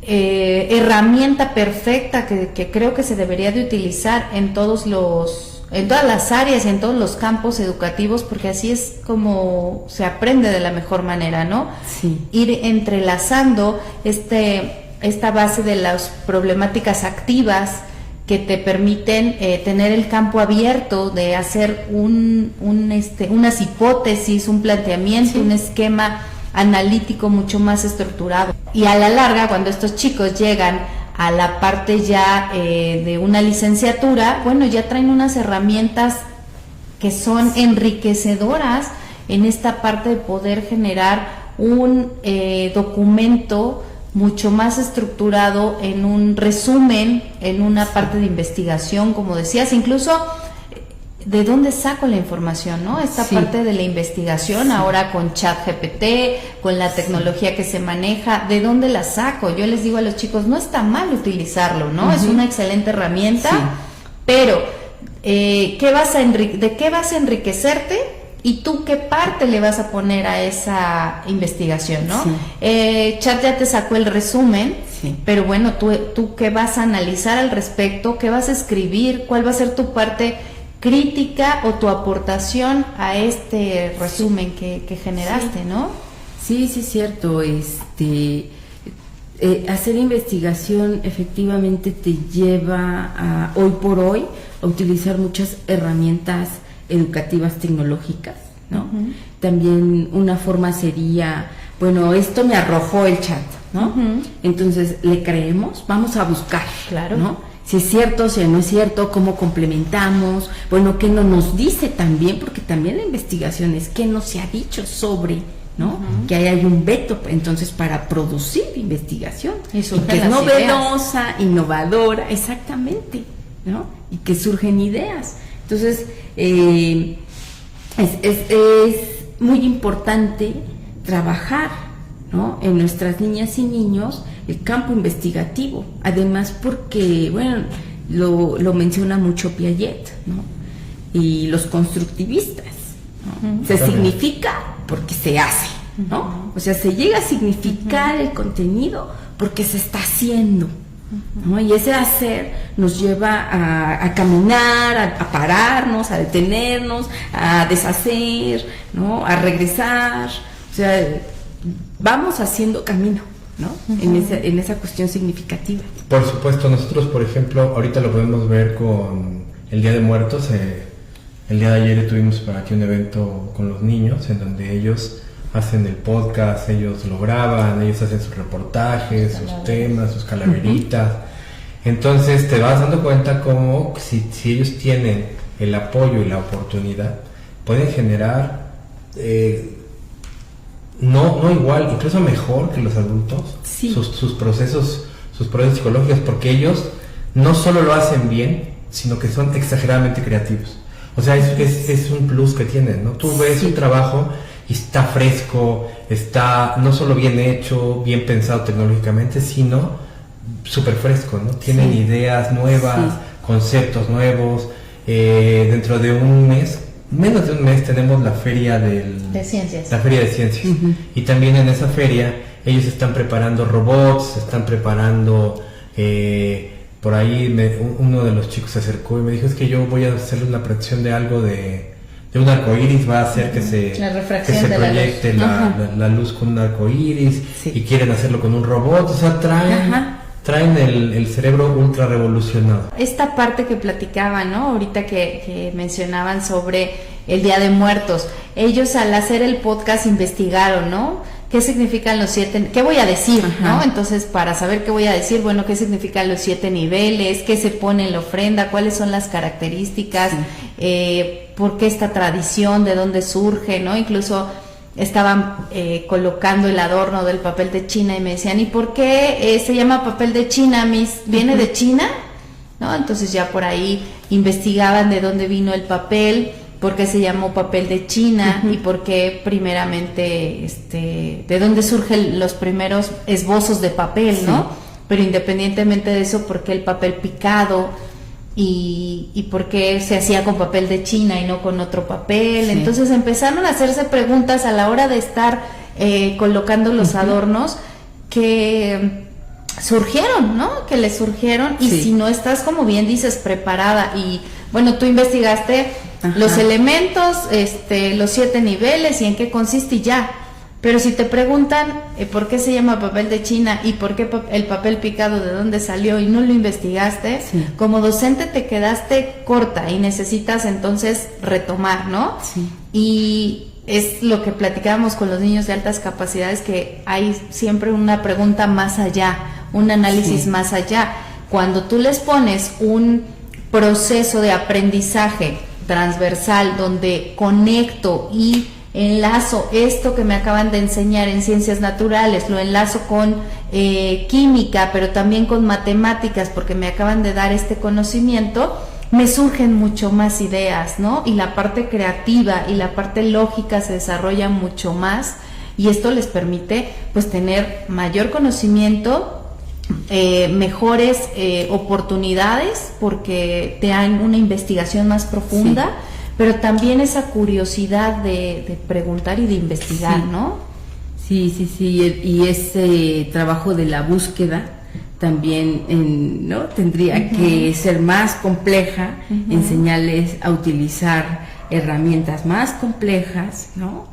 S1: herramienta perfecta que creo que se debería de utilizar en todas las áreas, en todos los campos educativos, porque así es como se aprende de la mejor manera, ¿no? Sí. Ir entrelazando esta base de las problemáticas activas que te permiten tener el campo abierto de hacer unas hipótesis, un planteamiento, un esquema analítico mucho más estructurado. Y a la larga, cuando estos chicos llegan a la parte ya de una licenciatura, bueno, ya traen unas herramientas que son enriquecedoras en esta parte de poder generar un documento mucho más estructurado, en un resumen, en una parte de investigación, como decías, incluso ¿de dónde saco la información, no? Esta parte de la investigación, ahora con ChatGPT, con la tecnología que se maneja, ¿de dónde la saco? Yo les digo a los chicos, no está mal utilizarlo, ¿no? Es una excelente herramienta, pero ¿de qué vas a enriquecerte? ¿Y tú qué parte le vas a poner a esa investigación, no? Chat ya te sacó el resumen, pero bueno, tú qué vas a analizar al respecto, qué vas a escribir, cuál va a ser tu parte crítica o tu aportación a este resumen que generaste, ¿no?
S2: Sí, cierto. Hacer investigación efectivamente te lleva hoy por hoy a utilizar muchas herramientas educativas tecnológicas, ¿no? También una forma sería, bueno, esto me arrojó el chat, ¿no? Entonces, ¿le creemos? Vamos a buscar, ¿no? Si es cierto, si no es cierto, cómo complementamos, bueno, qué no nos dice también, porque también la investigación es qué no se ha dicho sobre, ¿no? Que ahí hay un veto, entonces, para producir investigación, y que es novedosa, innovadora, exactamente, ¿no? Y que surgen ideas. Entonces, es muy importante trabajar, ¿no? En nuestras niñas y niños el campo investigativo, además porque, bueno, lo menciona mucho Piaget, ¿no? Y los constructivistas, ¿no? Se significa porque se hace, ¿no? O sea, se llega a significar el contenido porque se está haciendo, ¿no? Y ese hacer nos lleva a caminar, a pararnos, a detenernos, a deshacer, ¿no? A regresar, o sea, vamos haciendo camino, ¿no? En esa cuestión significativa.
S3: Por supuesto, nosotros, por ejemplo, ahorita lo podemos ver con el Día de Muertos. El día de ayer tuvimos para aquí un evento con los niños en donde ellos hacen el podcast, ellos lo graban, ellos hacen sus reportajes, sus temas, sus calaveritas. Entonces te vas dando cuenta cómo si ellos tienen el apoyo y la oportunidad, pueden generar no igual, incluso mejor que los adultos, sus procesos psicológicos, porque ellos no solo lo hacen bien, sino que son exageradamente creativos. O sea, es un plus que tienen, ¿no? Tú ves un trabajo y está fresco, está no solo bien hecho, bien pensado tecnológicamente, sino súper fresco, ¿no? Tienen ideas nuevas, conceptos nuevos. Dentro de un mes, menos de un mes, tenemos la feria de ciencias. La feria de ciencias. Y también en esa feria ellos están preparando robots, están preparando... por ahí uno de los chicos se acercó y me dijo, es que yo voy a hacerle una predicción de algo de un arco iris, va a hacer que se proyecte la luz con un arco iris, y quieren hacerlo con un robot. O sea, traen el cerebro ultra revolucionado.
S1: Esta parte que platicaban, ¿no? Ahorita que mencionaban sobre el Día de Muertos, ellos al hacer el podcast investigaron, ¿no? ¿Qué significan los 7? ¿Qué voy a decir? ¿No? Entonces, para saber qué voy a decir, bueno, ¿qué significan los 7 niveles? ¿Qué se pone en la ofrenda? ¿Cuáles son las características? ¿Por qué esta tradición? ¿De dónde surge? ¿No? Incluso estaban colocando el adorno del papel de China y me decían, ¿y por qué se llama papel de China, Miss? ¿Viene de China? ¿No? Entonces ya por ahí investigaban de dónde vino el papel, por qué se llamó papel de China y por qué primeramente, de dónde surgen los primeros esbozos de papel, ¿no? Pero independientemente de eso, por qué el papel picado y por qué se hacía con papel de China y no con otro papel. Entonces empezaron a hacerse preguntas a la hora de estar colocando los adornos que surgieron, ¿no? Que les surgieron, y si no estás, como bien dices, preparada y, bueno, tú investigaste los elementos, los 7 niveles y en qué consiste y ya. Pero si te preguntan por qué se llama papel de China y por qué el papel picado de dónde salió y no lo investigaste, como docente te quedaste corta y necesitas entonces retomar, ¿no? Y es lo que platicábamos con los niños de altas capacidades, que hay siempre una pregunta más allá, un análisis más allá. Cuando tú les pones un proceso de aprendizaje transversal donde conecto y enlazo esto que me acaban de enseñar en ciencias naturales, lo enlazo con química, pero también con matemáticas, porque me acaban de dar este conocimiento, me surgen mucho más ideas, ¿no? Y la parte creativa y la parte lógica se desarrolla mucho más, y esto les permite pues tener mayor conocimiento, mejores oportunidades, porque te dan una investigación más profunda, sí, pero también esa curiosidad de preguntar y de investigar,
S2: sí,
S1: ¿no?
S2: Sí, y ese trabajo de la búsqueda también, ¿no? Tendría que ser más compleja, enseñarles a utilizar herramientas más complejas, ¿no?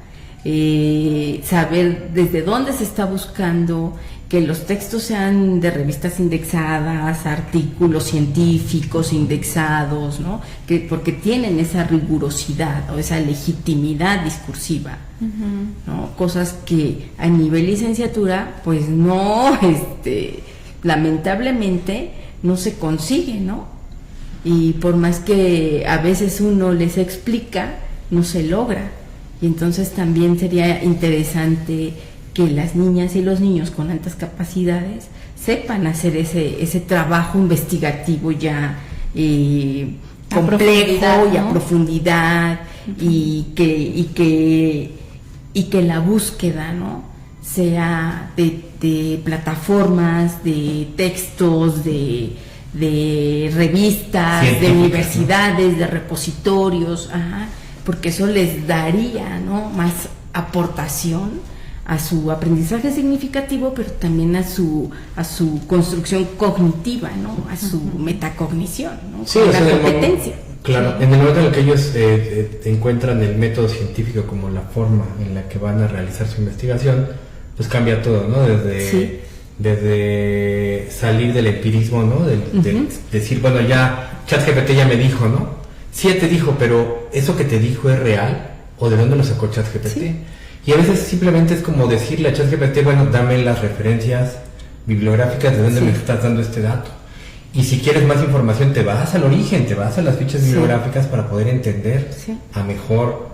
S2: Saber desde dónde se está buscando, que los textos sean de revistas indexadas, artículos científicos indexados, ¿no? Porque tienen esa rigurosidad o esa legitimidad discursiva, ¿no? Cosas que a nivel licenciatura, pues no, lamentablemente no se consigue, ¿no? Y por más que a veces uno les explica, no se logra. Y entonces también sería interesante que las niñas y los niños con altas capacidades sepan hacer ese trabajo investigativo ya complejo y a profundidad, y que la búsqueda, ¿no?, sea de plataformas, de textos, de revistas, de universidades, de repositorios, porque eso les daría, ¿no?, más aportación a su aprendizaje significativo, pero también a su construcción cognitiva, ¿no?, a su metacognición, ¿no?,
S3: sí,
S2: la competencia.
S3: Claro, en el momento en el que ellos encuentran el método científico como la forma en la que van a realizar su investigación, pues cambia todo, ¿no? Desde salir del empirismo, ¿no? De decir, bueno, ya ChatGPT ya me dijo, ¿no? Sí, ya te dijo, pero ¿eso que te dijo es real? ¿O de dónde lo sacó ChatGPT? Sí. Y a veces simplemente es como decirle a ChatGPT, bueno, dame las referencias bibliográficas de dónde me estás dando este dato. Y si quieres más información, te vas al origen, te vas a las fichas bibliográficas para poder entender a mejor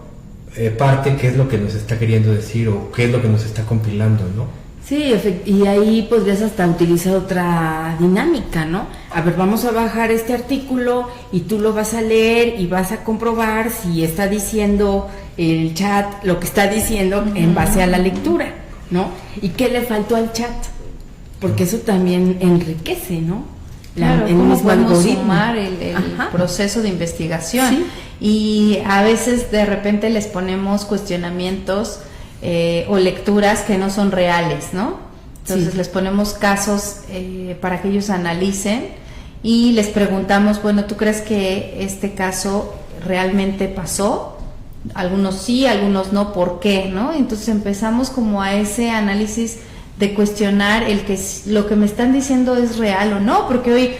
S3: parte qué es lo que nos está queriendo decir o qué es lo que nos está compilando, ¿no?
S2: Sí, y ahí podrías hasta utilizar otra dinámica, ¿no? A ver, vamos a bajar este artículo y tú lo vas a leer y vas a comprobar si está diciendo el chat lo que está diciendo en base a la lectura, ¿no? ¿Y qué le faltó al chat? Porque eso también enriquece, ¿no?
S1: Claro, cómo podemos sumar el proceso de investigación. Sí. Y a veces de repente les ponemos cuestionamientos o lecturas que no son reales, ¿no? Entonces les ponemos casos para que ellos analicen y les preguntamos, bueno, ¿tú crees que este caso realmente pasó? Algunos sí, algunos no, ¿por qué? ¿No? Entonces empezamos como a ese análisis de cuestionar lo que me están diciendo es real o no, porque hoy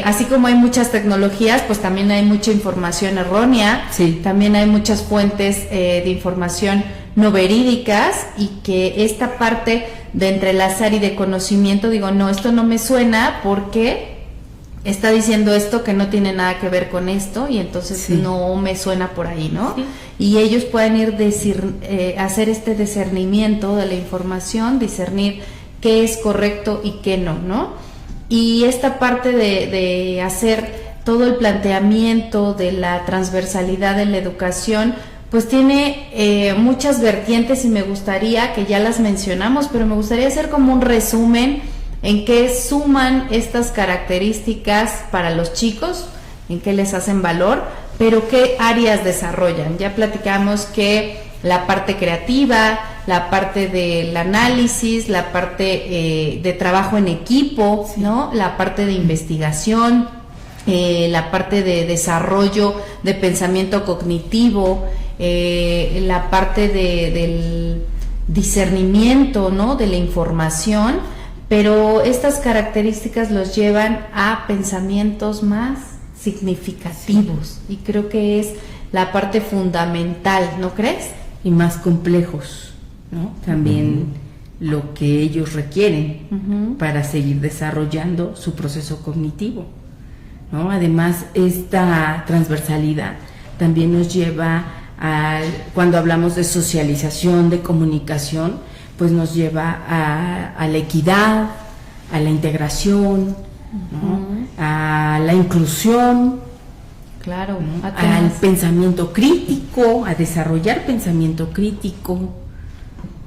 S1: así como hay muchas tecnologías, pues también hay mucha información errónea, también hay muchas fuentes de información no verídicas, y que esta parte de entrelazar y de conocimiento, digo, no, esto no me suena porque está diciendo esto que no tiene nada que ver con esto, y entonces no me suena por ahí, ¿no? Sí. Y ellos pueden ir hacer este discernimiento de la información, discernir qué es correcto y qué no, ¿no? Y esta parte de hacer todo el planteamiento de la transversalidad en la educación, pues tiene muchas vertientes, y me gustaría, que ya las mencionamos, pero me gustaría hacer como un resumen en qué suman estas características para los chicos, en qué les hacen valor, pero qué áreas desarrollan. Ya platicamos que la parte creativa, la parte del análisis, la parte de trabajo en equipo, ¿no? La parte de investigación, la parte de desarrollo de pensamiento cognitivo, la parte del discernimiento, ¿no?, de la información, pero estas características los llevan a pensamientos más significativos, y creo que es la parte fundamental, ¿no crees?
S2: Y más complejos, ¿no? También lo que ellos requieren para seguir desarrollando su proceso cognitivo, ¿no? Además, esta transversalidad también nos lleva cuando hablamos de socialización, de comunicación, pues nos lleva a la equidad, a la integración, ¿no?, a la inclusión,
S1: Claro,
S2: ¿no? Al pensamiento crítico, a desarrollar pensamiento crítico.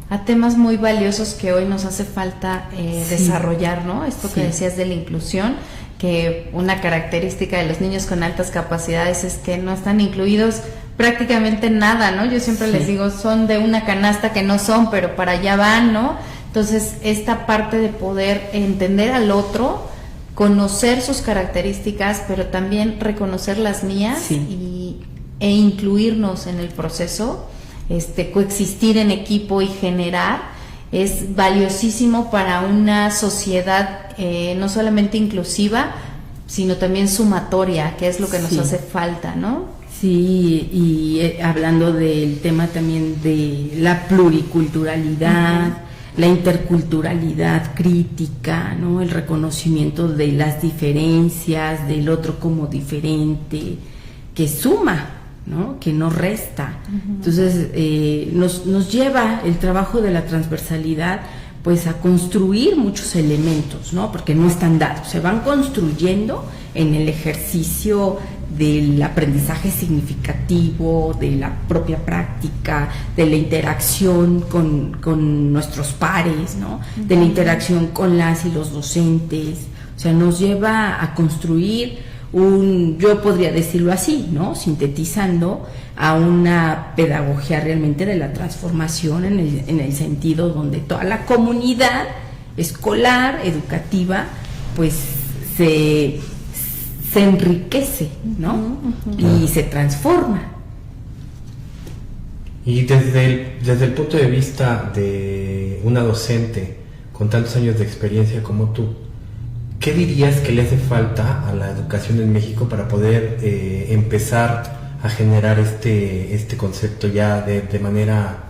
S1: A temas muy valiosos que hoy nos hace falta desarrollar, ¿no? Esto que decías de la inclusión, que una característica de los niños con altas capacidades es que no están incluidos prácticamente nada, ¿no? Yo siempre les digo, son de una canasta que no son, pero para allá van, ¿no? Entonces, esta parte de poder entender al otro, conocer sus características, pero también reconocer las mías e incluirnos en el proceso, coexistir en equipo y generar, es valiosísimo para una sociedad no solamente inclusiva, sino también sumatoria, que es lo que nos hace falta, ¿no?
S2: Sí, y hablando del tema también de la pluriculturalidad, la interculturalidad crítica, ¿no? El reconocimiento de las diferencias, del otro como diferente, que suma, ¿no? Que no resta. Entonces, nos lleva el trabajo de la transversalidad pues a construir muchos elementos, ¿no? Porque no están dados, se van construyendo en el ejercicio del aprendizaje significativo, de la propia práctica, de la interacción con nuestros pares, ¿no? De la interacción con las y los docentes. O sea, nos lleva a construir yo podría decirlo así, ¿no? Sintetizando a una pedagogía realmente de la transformación en el sentido donde toda la comunidad escolar, educativa, pues se enriquece, ¿no? Y se transforma.
S3: Y desde el punto de vista de una docente con tantos años de experiencia como tú, ¿qué dirías que le hace falta a la educación en México para poder empezar a generar este concepto ya de manera,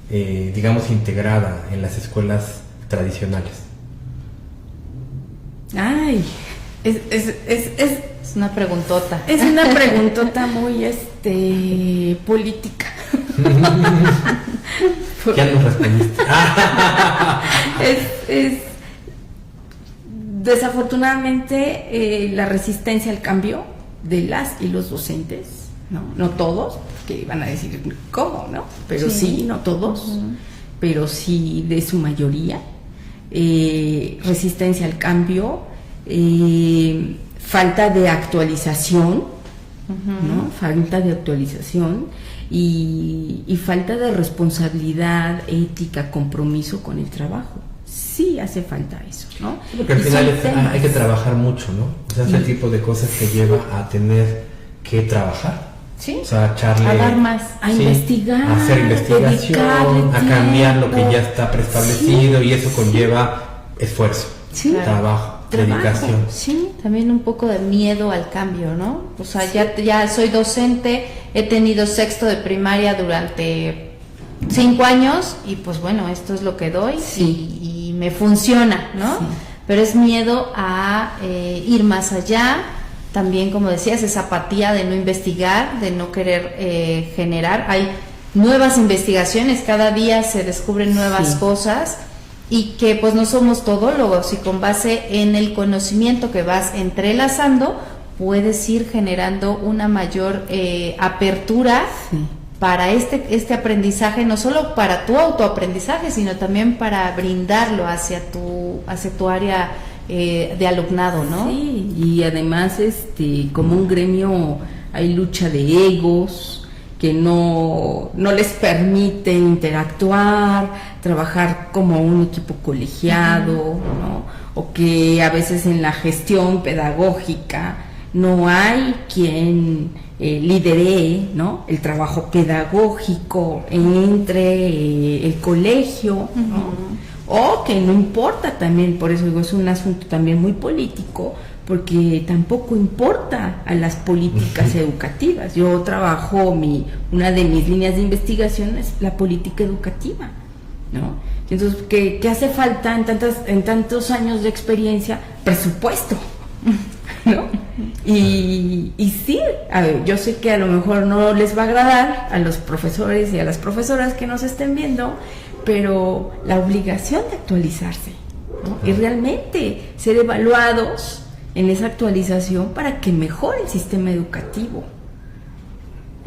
S3: digamos, integrada en las escuelas tradicionales?
S2: Ay,
S1: es una preguntota.
S2: Es una preguntota muy política.
S3: Ya nos respondiste.
S2: Desafortunadamente la resistencia al cambio de las y los docentes, no todos, que van a decir cómo, ¿no? Pero sí no todos, pero sí de su mayoría, resistencia al cambio, falta de actualización, ¿no? Falta de actualización y falta de responsabilidad, ética, compromiso con el trabajo. Sí hace falta eso, ¿no?
S3: Porque al final hay que trabajar mucho, ¿no? O sea, es el tipo de cosas que lleva a tener que trabajar.
S2: Sí.
S3: O sea, echarle,
S1: a dar más,
S2: a investigar,
S3: a hacer investigación, a cambiar lo que ya está preestablecido, y eso conlleva esfuerzo, trabajo, dedicación.
S1: Sí, también un poco de miedo al cambio, ¿no? O sea, ya soy docente, he tenido sexto de primaria durante 5 años y pues bueno, esto es lo que doy y me funciona, ¿no? Sí. Pero es miedo a ir más allá, también como decías, esa apatía de no investigar, de no querer generar. Hay nuevas investigaciones, cada día se descubren nuevas cosas y que pues no somos todólogos y con base en el conocimiento que vas entrelazando puedes ir generando una mayor apertura para este aprendizaje, no solo para tu autoaprendizaje, sino también para brindarlo hacia tu área de alumnado, ¿no?
S2: Sí, y además como un gremio hay lucha de egos que no les permite interactuar, trabajar como un equipo colegiado, ¿no? O que a veces en la gestión pedagógica no hay quien lidere, ¿no? El trabajo pedagógico entre el colegio, ¿no? O que no importa también, por eso digo, es un asunto también muy político, porque tampoco importa a las políticas educativas. Yo trabajo, una de mis líneas de investigación es la política educativa, ¿no? Entonces, ¿qué hace falta en tantos años de experiencia? Presupuesto, ¿no? Y sí, a ver, yo sé que a lo mejor no les va a agradar a los profesores y a las profesoras que nos estén viendo, pero la obligación de actualizarse, ¿no? Y realmente ser evaluados en esa actualización para que mejore el sistema educativo.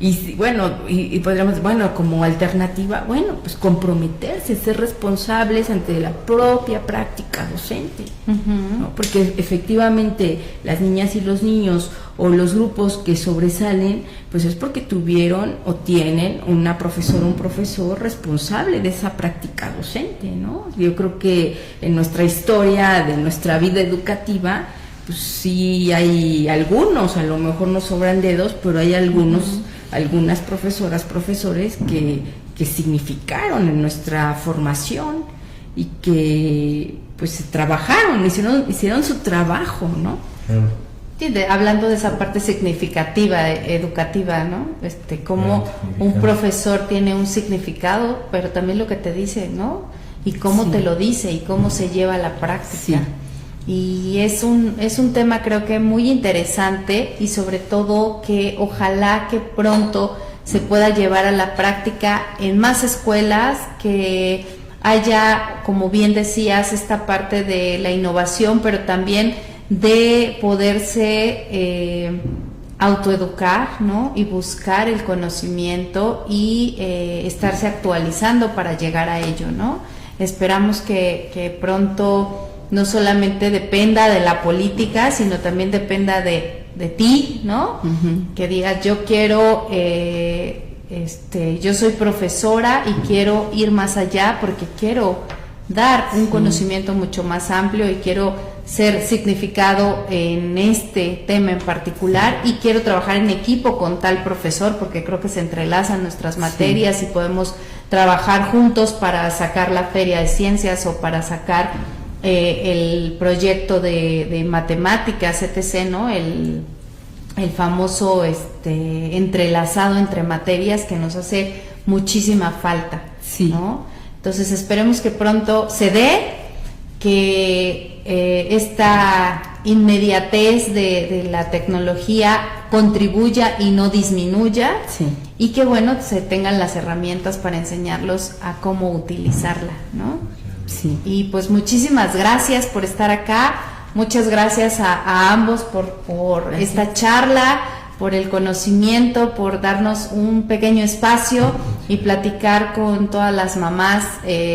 S2: Y bueno, y podríamos, bueno, como alternativa, bueno, pues comprometerse, ser responsables ante la propia práctica docente, ¿no? Porque efectivamente las niñas y los niños o los grupos que sobresalen, pues es porque tuvieron o tienen una profesora o un profesor responsable de esa práctica docente, ¿no? Yo creo que en nuestra historia de nuestra vida educativa, pues sí hay algunos, a lo mejor no sobran dedos, pero hay algunos, algunas profesoras, profesores que significaron en nuestra formación y que pues trabajaron, hicieron su trabajo, ¿no?
S1: Sí, hablando de esa parte significativa, educativa, ¿no? Cómo un profesor tiene un significado, pero también lo que te dice, ¿no? Y cómo te lo dice y cómo se lleva a la práctica. Y es un tema creo que muy interesante y sobre todo que ojalá que pronto se pueda llevar a la práctica en más escuelas, que haya, como bien decías, esta parte de la innovación, pero también de poderse autoeducar, ¿no? Y buscar el conocimiento y estarse actualizando para llegar a ello, ¿no? Esperamos que pronto no solamente dependa de la política, sino también dependa de ti, ¿no? Que digas, yo quiero, yo soy profesora y quiero ir más allá porque quiero dar un conocimiento mucho más amplio y quiero ser significado en este tema en particular y quiero trabajar en equipo con tal profesor porque creo que se entrelazan nuestras materias y podemos trabajar juntos para sacar la feria de ciencias o para sacar el proyecto de matemáticas, etc., ¿no? El famoso entrelazado entre materias que nos hace muchísima falta, ¿no? Entonces esperemos que pronto se dé, que esta inmediatez de la tecnología contribuya y no disminuya, y que bueno, se tengan las herramientas para enseñarlos a cómo utilizarla, ¿no? Y pues muchísimas gracias por estar acá, muchas gracias a ambos por esta charla, por el conocimiento, por darnos un pequeño espacio y platicar con todas las mamás,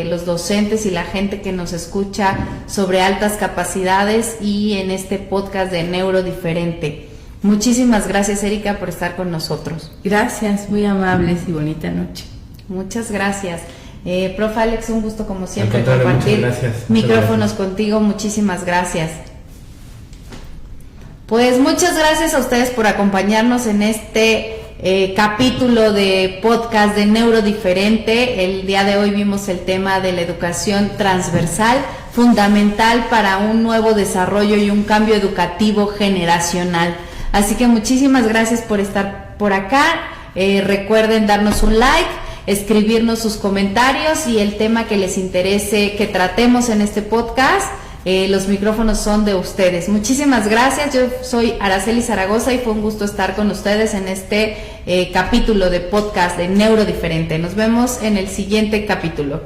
S1: los docentes y la gente que nos escucha sobre altas capacidades y en este podcast de Neurodiferente. Muchísimas gracias, Erika, por estar con nosotros.
S2: Gracias, muy amables y bonita noche.
S1: Muchas gracias. Prof. Alex, un gusto como siempre compartir micrófonos contigo, muchísimas gracias. Pues muchas gracias a ustedes por acompañarnos en este capítulo de podcast de Neurodiferente. El día de hoy vimos el tema de la educación transversal, fundamental para un nuevo desarrollo y un cambio educativo generacional. Así que muchísimas gracias por estar por acá. Recuerden darnos un like, escribirnos sus comentarios y el tema que les interese que tratemos en este podcast. Los micrófonos son de ustedes. Muchísimas gracias. Yo soy Araceli Zaragoza y fue un gusto estar con ustedes en este capítulo de podcast de Neurodiferente. Nos vemos en el siguiente capítulo.